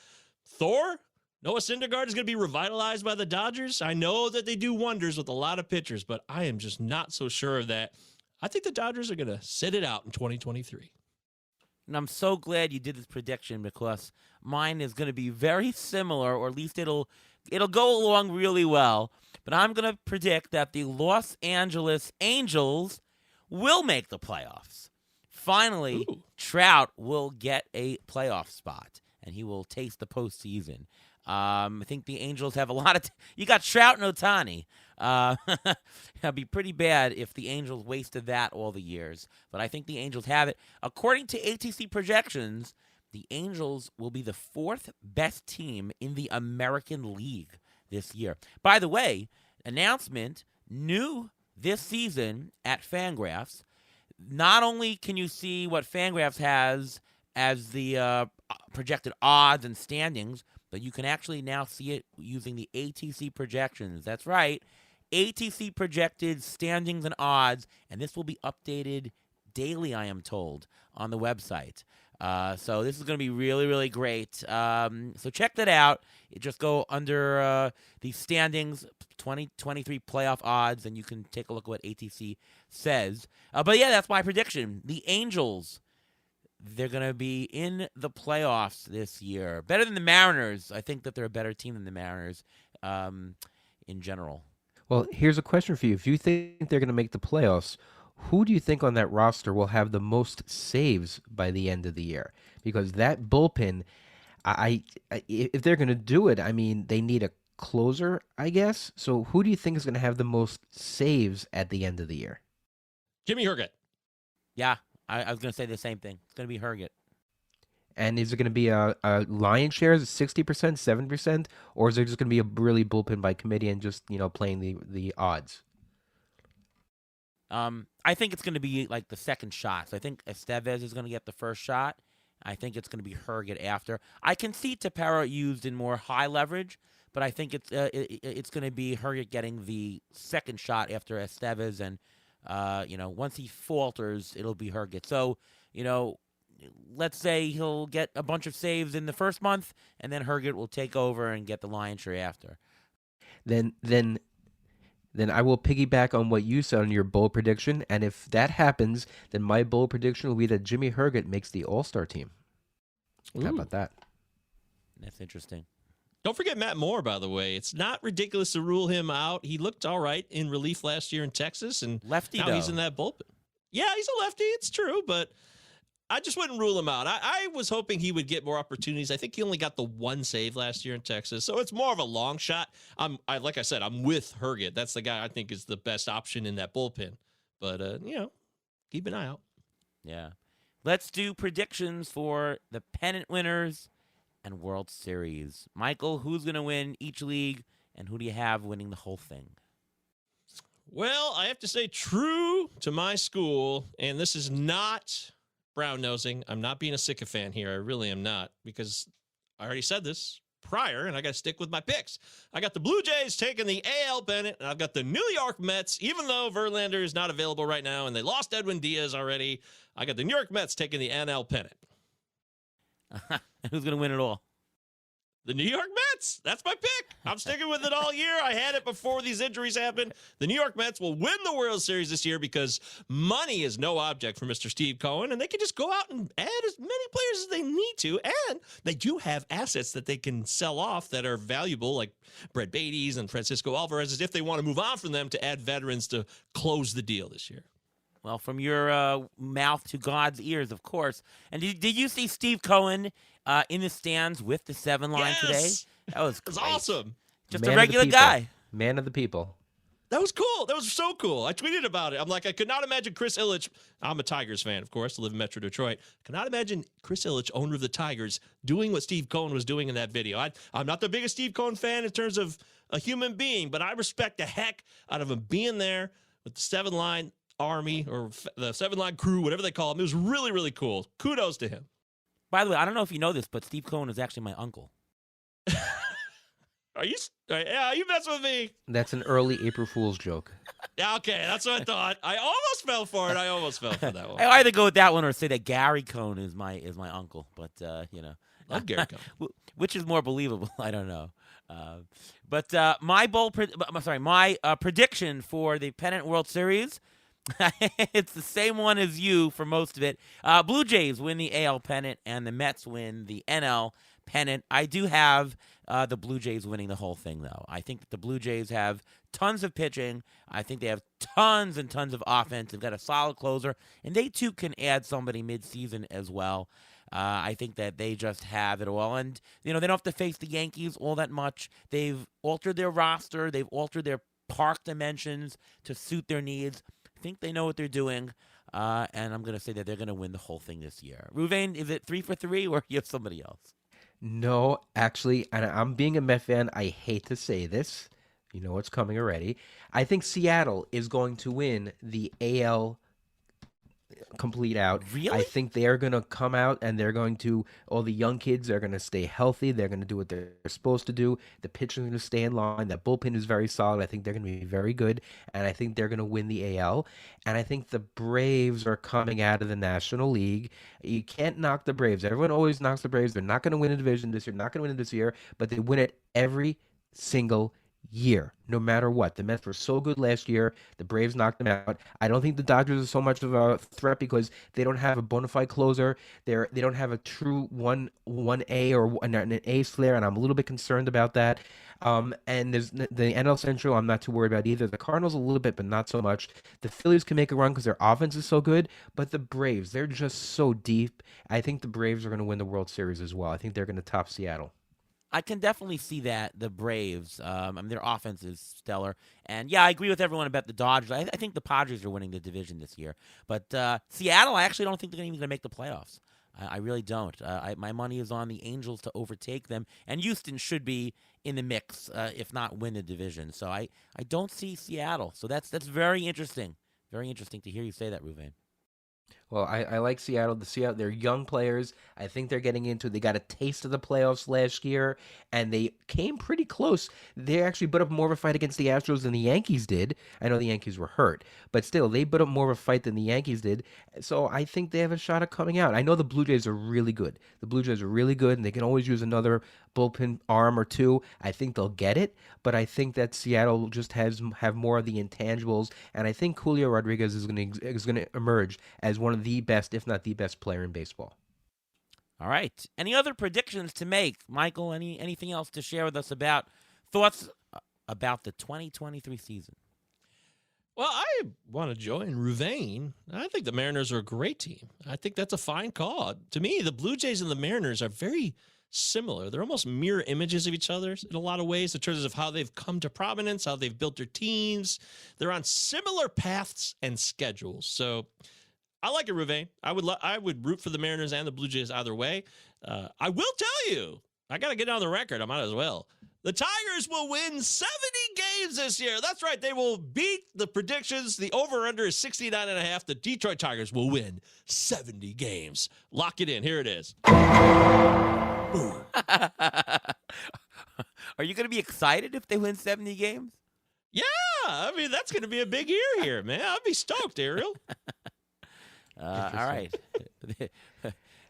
Thor, Noah Syndergaard is going to be revitalized by the Dodgers. I know that they do wonders with a lot of pitchers, but I am just not so sure of that. I think the Dodgers are going to sit it out in 2023. And I'm so glad you did this prediction because mine is going to be very similar, or at least it'll go along really well. But I'm going to predict that the Los Angeles Angels will make the playoffs. Finally, Trout will get a playoff spot, and he will taste the postseason. I think the Angels have a lot of you got Trout and Ohtani. It'd be pretty bad if the Angels wasted that all the years. But I think the Angels have it. According to ATC projections, the Angels will be the fourth best team in the American League this year. By the way, announcement, new this season at Fangraphs. Not only can you see what Fangraphs has as the projected odds and standings, but you can actually now see it using the ATC projections. That's right. ATC projected standings and odds, and this will be updated daily, I am told, on the website. So this is going to be really, really great. So check that out. You just go under the standings, 2023 playoff odds, and you can take a look at what ATC says. But yeah, that's my prediction. The Angels, they're going to be in the playoffs this year. Better than the Mariners. I think that they're a better team than the Mariners in general. Well, here's a question for you. If you think they're going to make the playoffs, who do you think on that roster will have the most saves by the end of the year? Because that bullpen, if they're going to do it, I mean, they need a closer, I guess. So who do you think is going to have the most saves at the end of the year? Jimmy Herget. Yeah, I was going to say the same thing. It's going to be Herget. And is it going to be a lion share? Is it 60%, 7%? Or is it just going to be a really bullpen by committee and just, playing the odds? I think it's going to be like the second shot. So I think Estevez is going to get the first shot. I think it's going to be Herget after. I can see Tepera used in more high leverage, but I think it's going to be Herget getting the second shot after Estevez, and once he falters, it'll be Herget. So let's say he'll get a bunch of saves in the first month, and then Herget will take over and get the lion's share after. Then I will piggyback on what you said on your bold prediction, and if that happens, then my bold prediction will be that Jimmy Herget makes the All-Star team. How about that? That's interesting. Don't forget Matt Moore, by the way. It's not ridiculous to rule him out. He looked all right in relief last year in Texas, and Lefty, now though. he's in that bullpen. Yeah, he's a lefty. It's true, but I just wouldn't rule him out. I was hoping he would get more opportunities. I think he only got the one save last year in Texas, so it's more of a long shot. Like I said, I'm with Herget. That's the guy I think is the best option in that bullpen. But keep an eye out. Yeah. Let's do predictions for the pennant winners and World Series. Michael, who's going to win each league, and who do you have winning the whole thing? Well, I have to say, true to my school, and this is not brown nosing. I'm not being a sycophant here. I really am not, because I already said this prior, and I got to stick with my picks. I got the Blue Jays taking the AL pennant, and I've got the New York Mets, even though Verlander is not available right now, and they lost Edwin Diaz already. I got the New York Mets taking the NL pennant. Who's going to win it all? The New York Mets. That's my pick. I'm sticking with it all year. I had it before these injuries happened. The New York Mets will win the World Series this year because money is no object for Mr. Steve Cohen, and they can just go out and add as many players as they need to, and they do have assets that they can sell off that are valuable, like Brett Beatty's and Francisco Alvarez, if they want to move on from them to add veterans to close the deal this year. Well, from your mouth to God's ears, of course. And did you see Steve Cohen in the stands with the 7 line today? That was It was great. awesome. Just Man a of the regular people. guy. Man of the people. That was cool. That was so cool. I tweeted about it. I'm like, I could not imagine Chris Ilitch. I'm a Tigers fan, of course. I live in Metro Detroit. I could not imagine Chris Ilitch, owner of the Tigers, doing what Steve Cohen was doing in that video. I'm not the biggest Steve Cohen fan in terms of a human being, but I respect the heck out of him being there with the 7 line army or the 7 line crew, whatever they call him. It was really, really cool. Kudos to him. By the way, I don't know if you know this, but Steve Cohen is actually my uncle. Are you? Yeah, you mess with me. That's an early April Fool's joke. Yeah, okay, that's what I thought. I almost fell for it. I almost fell for that one. I either go with that one or say that Gary Cohen is my uncle, but Love Gary Cohen. which is more believable? I don't know. But my prediction for the Pennant World Series, it's the same one as you for most of it. Blue Jays win the AL pennant, and the Mets win the NL pennant. I do have the Blue Jays winning the whole thing, though. I think that the Blue Jays have tons of pitching. I think they have tons and tons of offense. They've got a solid closer, and they, too, can add somebody midseason as well. I think that they just have it all. And, they don't have to face the Yankees all that much. They've altered their roster. They've altered their park dimensions to suit their needs. I think they know what they're doing. And I'm going to say that they're going to win the whole thing this year. Ruvain, is it 3 for 3 or you have somebody else? No, actually, and I'm being a Met fan, I hate to say this. You know what's coming already. I think Seattle is going to win the AL complete out. Really? I think they're going to come out and they're going to, all the young kids are going to stay healthy. They're going to do what they're supposed to do. The pitchers are going to stay in line. That bullpen is very solid. I think they're going to be very good. And I think they're going to win the AL. And I think the Braves are coming out of the National League. You can't knock the Braves. Everyone always knocks the Braves. They're not going to win a division this year, not going to win it this year, but they win it every single year, no matter what. The Mets were so good last year. The Braves knocked them out. I don't think the Dodgers are so much of a threat because they don't have a bona fide closer. They don't have a true one A or an ace there, and I'm a little bit concerned about that. And there's the NL Central. I'm not too worried about either. The Cardinals a little bit, but not so much. The Phillies can make a run because their offense is so good, but the Braves, they're just so deep. I think the Braves are going to win the World Series as well. I think they're going to top Seattle. I can definitely see that, the Braves. Their offense is stellar. And, yeah, I agree with everyone about the Dodgers. I think the Padres are winning the division this year. But Seattle, I actually don't think they're even going to make the playoffs. I really don't. My money is on the Angels to overtake them. And Houston should be in the mix, if not win the division. So I don't see Seattle. So that's very interesting. Very interesting to hear you say that, Ruvain. Well, I like Seattle. They're young players. I think they're getting into. They got a taste of the playoffs last year, and they came pretty close. They actually put up more of a fight against the Astros than the Yankees did. I know the Yankees were hurt, but still, they put up more of a fight than the Yankees did. So I think they have a shot at coming out. I know the Blue Jays are really good. The Blue Jays are really good, and they can always use another bullpen arm or two. I think they'll get it, but I think that Seattle just have more of the intangibles, and I think Julio Rodriguez is going to emerge as one of the best, if not the best player in baseball. All right. Any other predictions to make, Michael? Anything else to share with us about thoughts about the 2023 season? Well, I want to join Rouvain. I think the Mariners are a great team. I think that's a fine call. To me, the Blue Jays and the Mariners are very similar. They're almost mirror images of each other in a lot of ways in terms of how they've come to prominence, how they've built their teams. They're on similar paths and schedules. So I like it, Rouvain. I would root for the Mariners and the Blue Jays either way. I will tell you, I got to get on the record. I might as well. The Tigers will win 70 games this year. That's right. They will beat the predictions. The over-under is 69.5. The Detroit Tigers will win 70 games. Lock it in. Here it is. Are you going to be excited if they win 70 games? Yeah. I mean, that's going to be a big year here, man. I'll be stoked, Ariel. All right.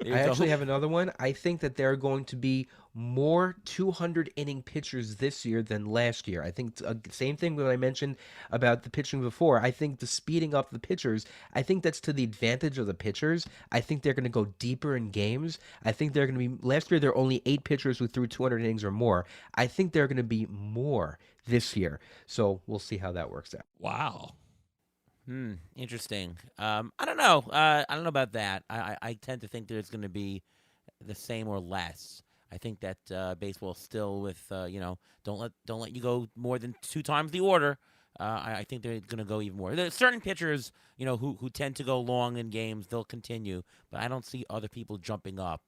I actually have another one. I think that there are going to be more 200-inning pitchers this year than last year. I think same thing that I mentioned about the pitching before. I think the speeding up the pitchers, I think that's to the advantage of the pitchers. I think they're going to go deeper in games. I think they're going to be, last year there were only 8 pitchers who threw 200 innings or more. I think they're going to be more this year. So we'll see how that works out. Wow. Interesting. I don't know. I don't know about that. I tend to think there's going to be the same or less. I think that baseball still with don't let you go more than 2 times the order. I think they're going to go even more. There's certain pitchers, who tend to go long in games. They'll continue, but I don't see other people jumping up.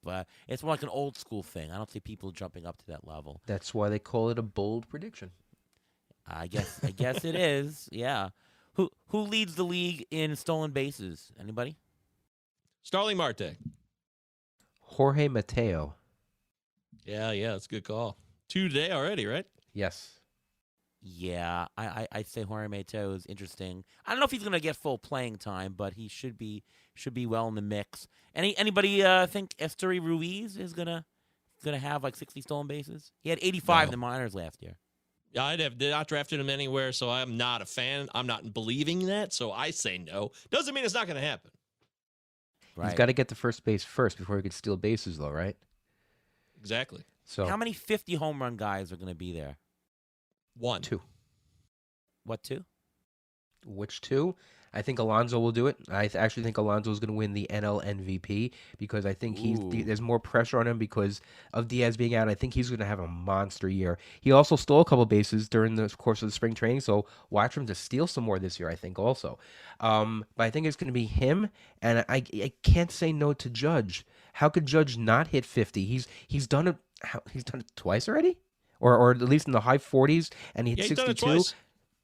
It's more like an old school thing. I don't see people jumping up to that level. That's why they call it a bold prediction. I guess it is. Yeah. Who leads the league in stolen bases? Anybody? Starling Marte. Jorge Mateo. Yeah, that's a good call. 2 today already, right? Yes. Yeah, I'd say Jorge Mateo is interesting. I don't know if he's going to get full playing time, but he should be well in the mix. Anybody think Esteury Ruiz is gonna have like 60 stolen bases? He had 85 in the minors last year. I'd have not drafted him anywhere, so I'm not a fan. I'm not believing that, so I say no. Doesn't mean it's not going to happen. Right. He's got to get to first base first before he could steal bases, though, right? Exactly. So how many 50 home run guys are going to be there? 1. 2. What, 2? Which 2? I think Alonso will do it. I actually think Alonso is going to win the NL MVP because I think there's more pressure on him because of Diaz being out. I think he's going to have a monster year. He also stole a couple bases during the course of the spring training, so watch for him to steal some more this year, I think, also. But I think it's going to be him, and I can't say no to Judge. How could Judge not hit 50? He's done it. He's done it twice already, or at least in the high 40s, and he hit 62. He's done it twice.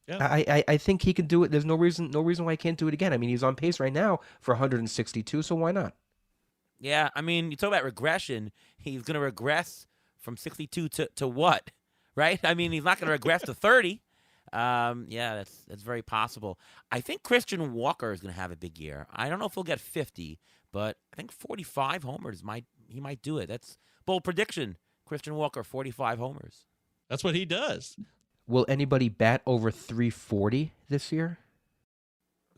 Yeah. I think he can do it. There's no reason why he can't do it again. I mean, he's on pace right now for 162, so why not? Yeah, I mean, you talk about regression. He's going to regress from 62 to what, right? I mean, he's not going to regress to 30. Yeah, that's very possible. I think Christian Walker is going to have a big year. I don't know if he'll get 50, but I think 45 homers he might do it. That's bold prediction. Christian Walker, 45 homers. That's what he does. Will anybody bat over 340 this year?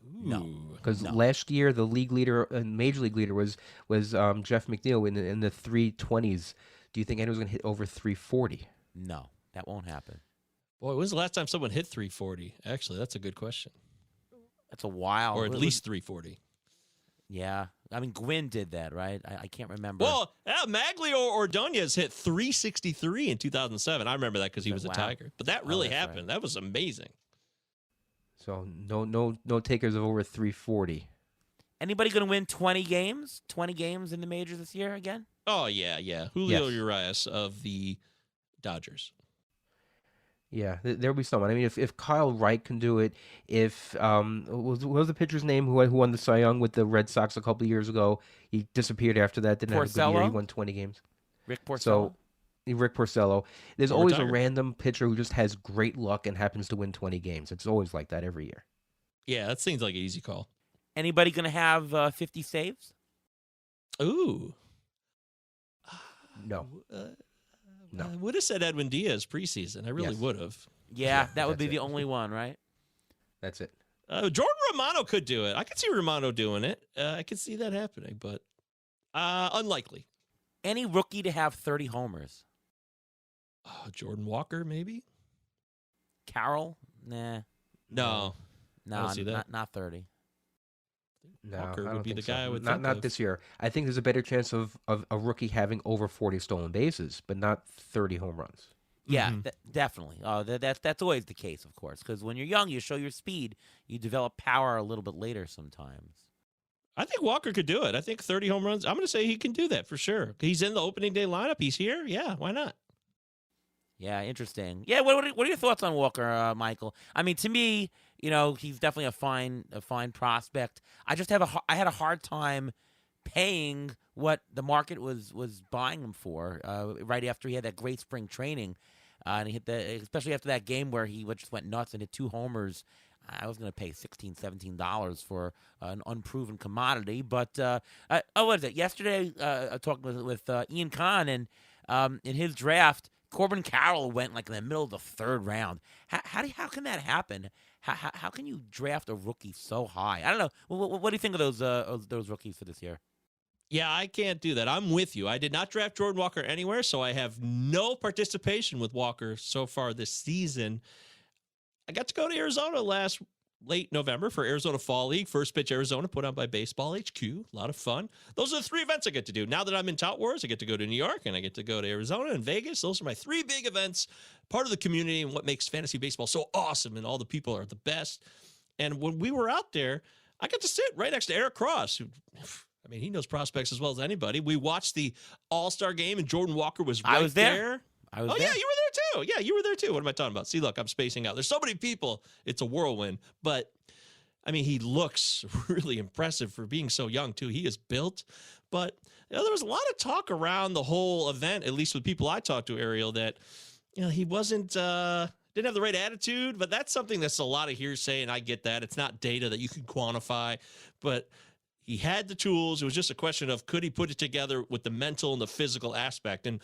No, because last year the league leader and major league leader was Jeff McNeil in the 320s. Do you think anyone's going to hit over 340? No, that won't happen. Boy, when's the last time someone hit 340? Actually, that's a good question. That's a while. Or at least 340. Yeah. I mean, Gwynn did that, right? I can't remember. Well, Maglio Ordonez hit 363 in 2007. I remember that because he was a Tiger. But that really happened. Right. That was amazing. So no takers of over 340. Anybody going to win 20 games? 20 games in the majors this year again? Oh, yeah. Julio Urias of the Dodgers. Yeah, there'll be someone. I mean, if Kyle Wright can do it, if what was the pitcher's name who won the Cy Young with the Red Sox a couple of years ago? He disappeared after that. Didn't have a good year. He won 20 games. Rick Porcello. So, Rick Porcello. There's always a random pitcher who just has great luck and happens to win 20 games. It's always like that every year. Yeah, that seems like an easy call. Anybody going to have 50 saves? Ooh. No. No. I would have said Edwin Diaz preseason. I really would have. Yeah, that would be the only one, right? That's it. Jordan Romano could do it. I could see Romano doing it. I could see that happening, but unlikely. Any rookie to have 30 homers? Jordan Walker, maybe? Carroll? Nah. No. No, I don't see that. not 30. No, Walker I would don't be think the guy so. I would not think not of. this year. I think there's a better chance of a rookie having over 40 stolen bases, but not 30 home runs. Yeah, Mhm. definitely. That's always the case, of course, because when you're young, you show your speed. You develop power a little bit later sometimes. I think Walker could do it. I think 30 home runs. I'm going to say he can do that for sure. He's in the opening day lineup. He's here. Yeah, why not? Yeah, interesting. Yeah, what are your thoughts on Walker, Michael? I mean, to me, he's definitely a fine prospect. I just I had a hard time paying what the market was buying him for right after he had that great spring training, and he hit especially after that game where he just went nuts and hit 2 homers. I was going to pay $16, $17 for an unproven commodity, but what is it? Yesterday, I talked with Ian Kahn, and in his draft, Corbin Carroll went like in the middle of the 3rd round. How can that happen? How can you draft a rookie so high? I don't know. What do you think of those rookies for this year? Yeah, I can't do that. I'm with you. I did not draft Jordan Walker anywhere, so I have no participation with Walker so far this season. I got to go to Arizona late November for Arizona Fall League. First Pitch Arizona put on by Baseball HQ. A lot of fun. Those are the 3 events I get to do. Now that I'm in Tout Wars, I get to go to New York, and I get to go to Arizona and Vegas. Those are my 3 big events, part of the community and what makes fantasy baseball so awesome, and all the people are the best. And when we were out there, I got to sit right next to Eric Cross, who, I mean, he knows prospects as well as anybody. We watched the All-Star game, and Jordan Walker was right I was there. Yeah, you were there too. Yeah, you were there too. What am I talking about? See, look, I'm spacing out. There's so many people. It's a whirlwind. But, I mean, he looks really impressive for being so young, too. He is built. But there was a lot of talk around the whole event, at least with people I talked to, Ariel, that he wasn't didn't have the right attitude. But that's something that's a lot of hearsay, and I get that. It's not data that you can quantify. But he had the tools. It was just a question of could he put it together with the mental and the physical aspect. And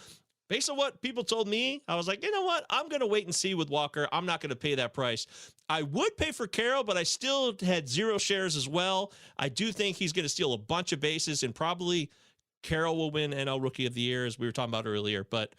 based on what people told me, I was like, you know what? I'm going to wait and see with Walker. I'm not going to pay that price. I would pay for Carroll, but I still had 0 shares as well. I do think he's going to steal a bunch of bases, and probably Carroll will win NL Rookie of the Year, as we were talking about earlier. But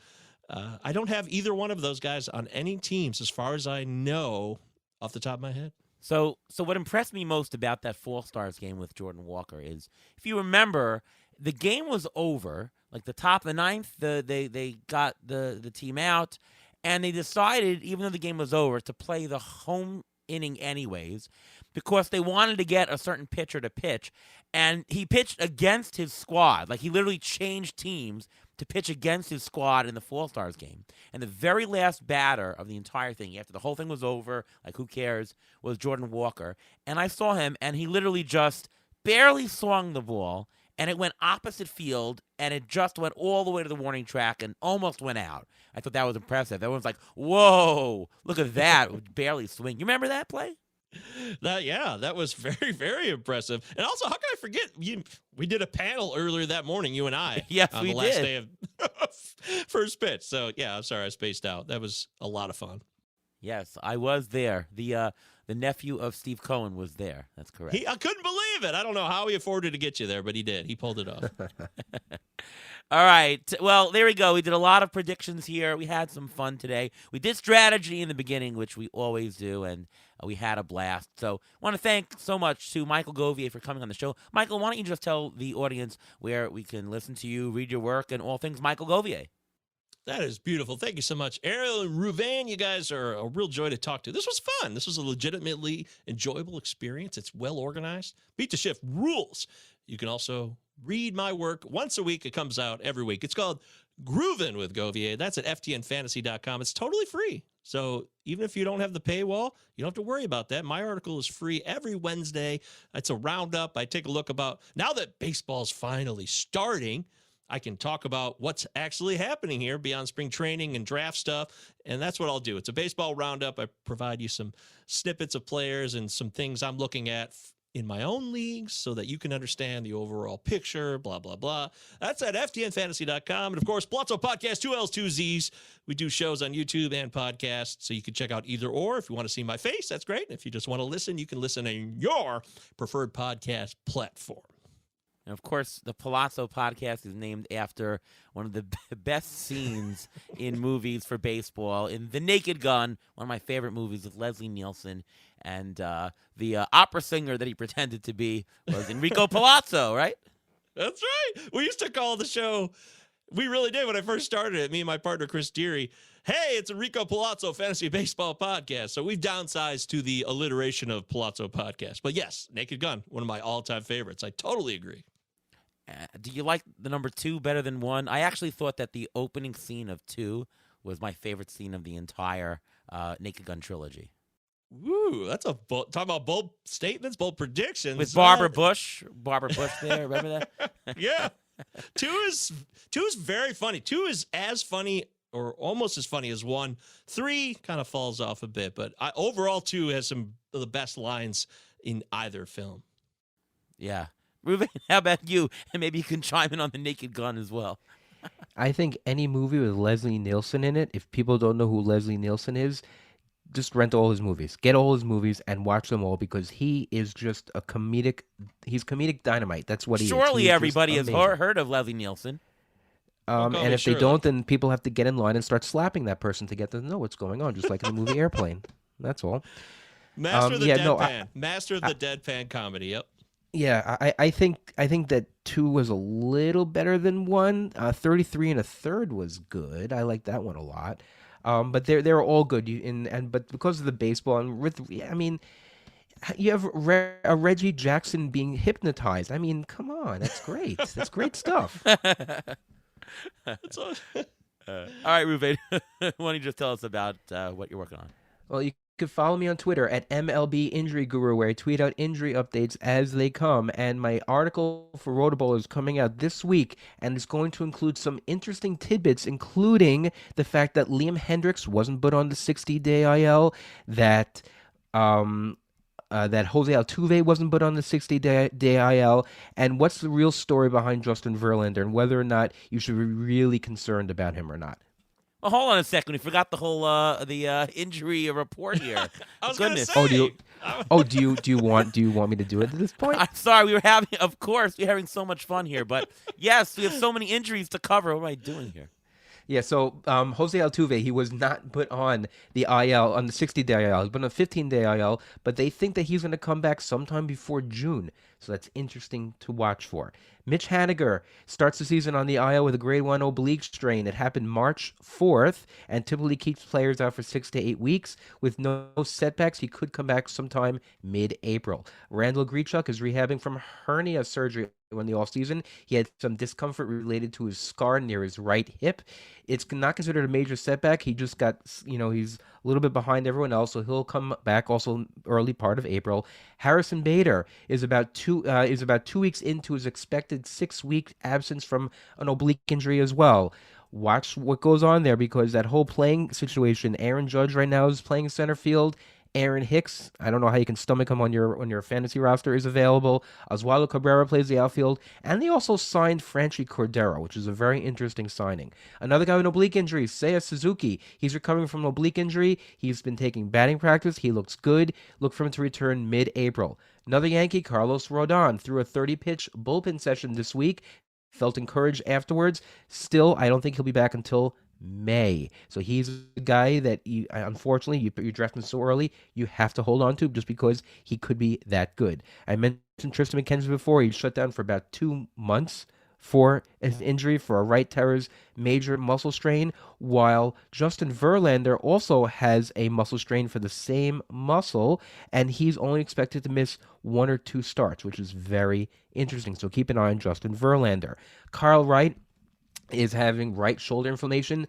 I don't have either one of those guys on any teams, as far as I know, off the top of my head. So what impressed me most about that Fall Stars game with Jordan Walker is, if you remember, the game was over. Like the top of the 9th, they got the team out, and they decided, even though the game was over, to play the home inning anyways, because they wanted to get a certain pitcher to pitch. And he pitched against his squad. Like, he literally changed teams to pitch against his squad in the Fall Stars game. And the very last batter of the entire thing, after the whole thing was over, like, who cares, was Jordan Walker. And I saw him, and he literally just barely swung the ball, and it went opposite field, and it just went all the way to the warning track and almost went out. I thought that was impressive. Everyone's like, whoa, look at that. It would barely swing. You remember that play? That was very, very impressive. And also, how can I forget? We did a panel earlier that morning, you and I. Yes, on we the last did. day of First Pitch. So, yeah, I'm sorry I spaced out. That was a lot of fun. Yes, I was there. The nephew of Steve Cohen was there. That's correct. I couldn't believe it. I don't know how he afforded to get you there, but he did. He pulled it off. All right. Well, there we go. We did a lot of predictions here. We had some fun today. We did strategy in the beginning, which we always do, and we had a blast. So I want to thank so much to Michael Govier for coming on the show. Michael, why don't you just tell the audience where we can listen to you, read your work, and all things Michael Govier? That is beautiful. Thank you so much. Ariel and Ruvan, you guys are a real joy to talk to. This was fun. This was a legitimately enjoyable experience. It's well organized. Beat the Shift rules. You can also read my work once a week. It comes out every week. It's called Groovin' with Govier. That's at ftnfantasy.com. It's totally free. So even if you don't have the paywall, you don't have to worry about that. My article is free every Wednesday. It's a roundup. I take a look about, now that baseball's finally starting, I can talk about what's actually happening here beyond spring training and draft stuff, and that's what I'll do. It's a baseball roundup. I provide you some snippets of players and some things I'm looking at in my own leagues so that you can understand the overall picture, blah, blah, blah. That's at ftnfantasy.com. And, of course, Blotto Podcast, 2 L's, 2 Z's. We do shows on YouTube and podcasts, so you can check out either or. If you want to see my face, that's great. If you just want to listen, you can listen on your preferred podcast platform. And of course, the Palazzo podcast is named after one of the best scenes in movies for baseball in The Naked Gun, one of my favorite movies with Leslie Nielsen. And the opera singer that he pretended to be was Enrico Palazzo, right? That's right. We used to call the show, we really did when I first started it, me and my partner Chris Deary. Hey, it's Enrico Palazzo Fantasy Baseball Podcast. So we've downsized to the alliteration of Palazzo Podcast. But yes, Naked Gun, one of my all-time favorites. I totally agree. Do you like the number 2 better than 1? I actually thought that the opening scene of 2 was my favorite scene of the entire Naked Gun trilogy. Woo, that's talking about bold statements, bold predictions. With Barbara Bush there, remember that? Yeah. 2 is very funny. 2 is as funny or almost as funny as 1. 3 kind of falls off a bit, but overall 2 has some of the best lines in either film. Yeah. Ruben, how about you? And maybe you can chime in on the Naked Gun as well. I think any movie with Leslie Nielsen in it, if people don't know who Leslie Nielsen is, just rent all his movies. Get all his movies and watch them all because he is just he's comedic dynamite. That's what he is. Surely He's everybody has amazing. heard of Leslie Nielsen. Don't call And me if they Shirley. don't, then people have to get in line and start slapping that person to get them to know what's going on, just like in the movie Airplane. That's all. Master of the yeah, deadpan. no, Master of the deadpan comedy. Yep. Yeah, I think that 2 was a little better than 1. 33 and a third was good. I like that one a lot. But they're all good. But because of the baseball and I mean, you have Reggie Jackson being hypnotized. I mean, come on, that's great. That's great stuff. That's all. All right, Ruben, why don't you just tell us about what you're working on? Well, you can follow me on Twitter at MLB Injury Guru, where I tweet out injury updates as they come. And my article for Rotable is coming out this week, and it's going to include some interesting tidbits, including the fact that Liam Hendricks wasn't put on the 60-day IL, that Jose Altuve wasn't put on the 60-day IL, and what's the real story behind Justin Verlander, and whether or not you should be really concerned about him or not. Well, hold on a second. We forgot the whole injury report here. I was Goodness. gonna say. Do you want me to do it at this point? I'm sorry. We're having so much fun here. But yes, we have so many injuries to cover. What am I doing here? Yeah, so Jose Altuve, he was not put on the IL, on the 60-day IL. He's been on a 15-day IL, but they think that he's going to come back sometime before June. So that's interesting to watch for. Mitch Haniger starts the season on the IL with a grade 1 oblique strain. It happened March 4th and typically keeps players out for 6 to 8 weeks. With no setbacks, he could come back sometime mid-April. Randall Grichuk is rehabbing from hernia surgery in the offseason. He had some discomfort related to his scar near his right hip. It's not considered a major setback. He just got, he's a little bit behind everyone else, so he'll come back also early part of April. Harrison Bader is about 2 weeks into his expected 6-week absence from an oblique injury as well. Watch what goes on there because that whole playing situation, Aaron Judge right now is playing center field. Aaron Hicks, I don't know how you can stomach him on your fantasy roster, is available. Oswaldo Cabrera plays the outfield. And they also signed Franchi Cordero, which is a very interesting signing. Another guy with an oblique injury, Seiya Suzuki. He's recovering from an oblique injury. He's been taking batting practice. He looks good. Look for him to return mid-April. Another Yankee, Carlos Rodon, threw a 30-pitch bullpen session this week. Felt encouraged afterwards. Still, I don't think he'll be back until May. So he's a guy that unfortunately you draft him so early, you have to hold on to just because he could be that good. I mentioned Tristan McKenzie before. He shut down for about 2 months for an injury for a right teres major muscle strain, while Justin Verlander also has a muscle strain for the same muscle, and he's only expected to miss 1 or 2 starts, which is very interesting. So keep an eye on Justin Verlander. Kyle Wright is having right shoulder inflammation.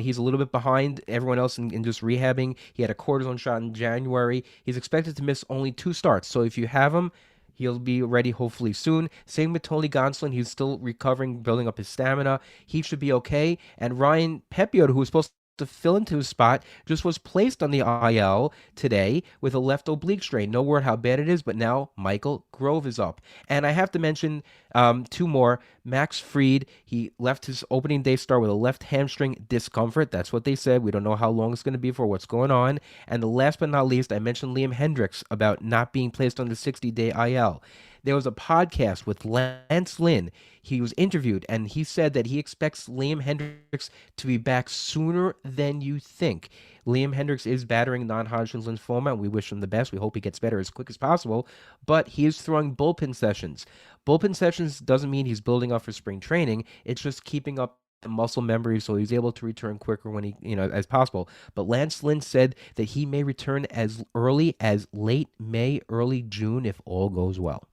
He's a little bit behind everyone else in just rehabbing. He had a cortisone shot in January. He's expected to miss only 2 starts. So if you have him, he'll be ready hopefully soon. Same with Tony Gonsolin. He's still recovering, building up his stamina. He should be okay. And Ryan Pepiot, who was supposed to fill into his spot, just was placed on the IL today with a left oblique strain. No word how bad it is, but now Michael Grove is up. And I have to mention 2 more. Max Fried, he left his opening day start with a left hamstring discomfort. That's what they said. We don't know how long it's going to be for what's going on. And the last but not least, I mentioned Liam Hendricks about not being placed on the 60-day IL. There was a podcast with Lance Lynn. He was interviewed, and he said that he expects Liam Hendricks to be back sooner than you think. Liam Hendricks is battering non-Hodgkin's lymphoma, and we wish him the best. We hope he gets better as quick as possible, but he is throwing bullpen sessions. Bullpen sessions doesn't mean he's building up for spring training. It's just keeping up the muscle memory so he's able to return quicker when he, as possible. But Lance Lynn said that he may return as early as late May, early June if all goes well.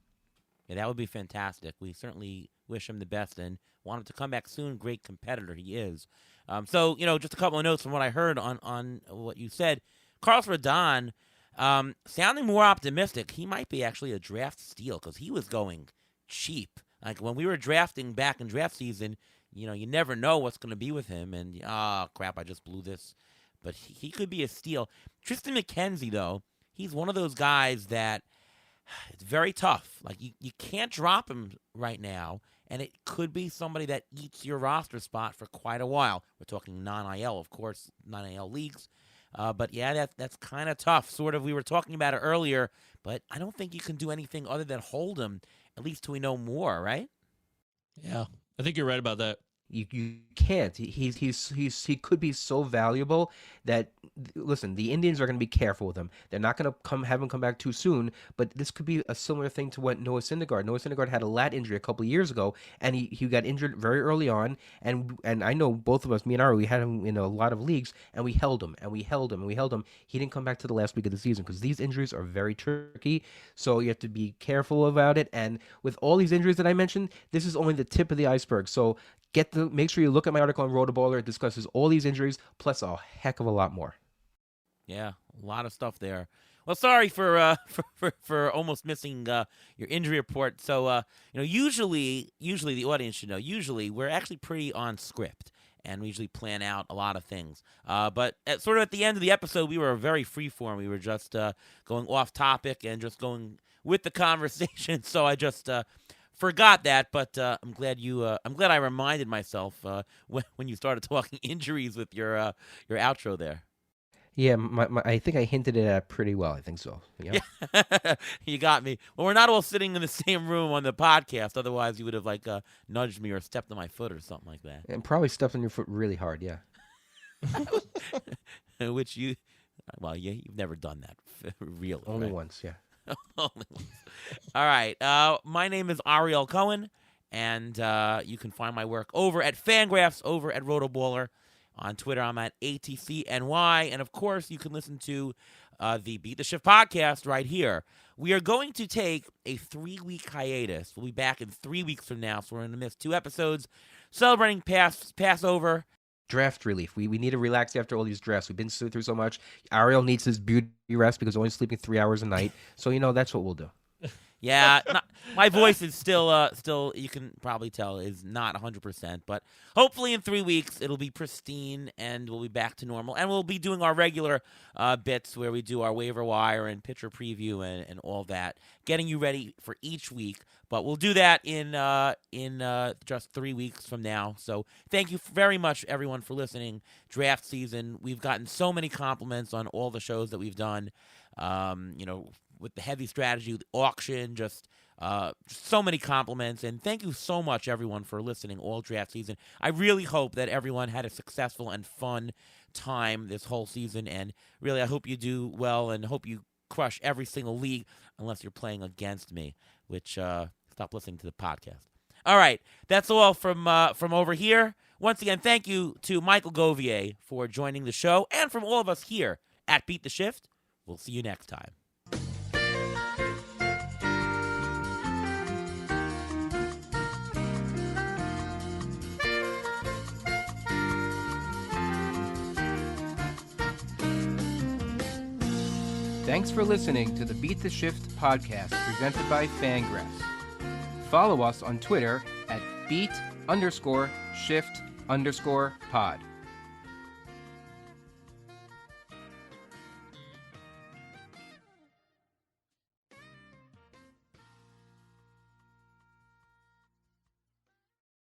Yeah, that would be fantastic. We certainly wish him the best and want him to come back soon. Great competitor he is. So, just a couple of notes from what I heard on what you said. Carlos Rodon, sounding more optimistic. He might be actually a draft steal because he was going cheap. Like when we were drafting back in draft season, you never know what's going to be with him. And, crap, I just blew this. But he could be a steal. Tristan McKenzie, though, he's one of those guys that it's very tough. Like, you can't drop him right now, and it could be somebody that eats your roster spot for quite a while. We're talking non-IL, of course, non-IL leagues. But, yeah, that's kind of tough. Sort of, we were talking about it earlier, but I don't think you can do anything other than hold him, at least till we know more, right? Yeah, I think you're right about that. You can't. He could be so valuable that, listen, the Indians are going to be careful with him. They're not going to have him come back too soon. But this could be a similar thing to what Noah Syndergaard. Noah Syndergaard had a lat injury a couple of years ago, and he got injured very early on. And I know both of us, me and Ari, we had him in a lot of leagues, and we held him, and we held him, and we held him. He didn't come back to the last week of the season because these injuries are very tricky. So you have to be careful about it. And with all these injuries that I mentioned, this is only the tip of the iceberg. So make sure you look at my article on Rotoballer. It discusses all these injuries plus a heck of a lot more. Yeah, a lot of stuff there. Well, sorry for almost missing your injury report. So usually the audience should know. Usually we're actually pretty on script, and we usually plan out a lot of things. But at the end of the episode, we were very freeform. We were just going off topic and just going with the conversation. So I just forgot that, but I'm glad I reminded myself when you started talking injuries with your outro there. Yeah, I think I hinted it at pretty well. I think so. Yeah. You got me. Well, we're not all sitting in the same room on the podcast. Otherwise, you would have nudged me or stepped on my foot or something like that. And probably stepped on your foot really hard. Yeah. Which you've never done that, really. Only right? once. Yeah. All right. My name is Ariel Cohen, and you can find my work over at Fangraphs, over at Rotoballer. On Twitter, I'm at ATCNY. And, of course, you can listen to the Beat the Shift podcast right here. We are going to take a 3-week hiatus. We'll be back in 3 weeks from now, so we're going to miss 2 episodes celebrating Passover. Draft relief. We need to relax after all these drafts. We've been through so much. Ariel needs his beauty rest because only sleeping 3 hours a night. So, that's what we'll do. Yeah, my voice is still, you can probably tell, is not 100%. But hopefully in 3 weeks, it'll be pristine and we'll be back to normal. And we'll be doing our regular bits where we do our waiver wire and pitcher preview and all that, getting you ready for each week. But we'll do that in just 3 weeks from now. So thank you very much, everyone, for listening. Draft season, we've gotten so many compliments on all the shows that we've done. With the heavy strategy, the auction, just so many compliments. And thank you so much, everyone, for listening all draft season. I really hope that everyone had a successful and fun time this whole season. And really, I hope you do well and hope you crush every single league unless you're playing against me, which stop listening to the podcast. All right, that's all from over here. Once again, thank you to Michael Govier for joining the show and from all of us here at Beat the Shift. We'll see you next time. Thanks for listening to the Beat the Shift podcast presented by Fangraphs. Follow us on Twitter at beat_shift_pod.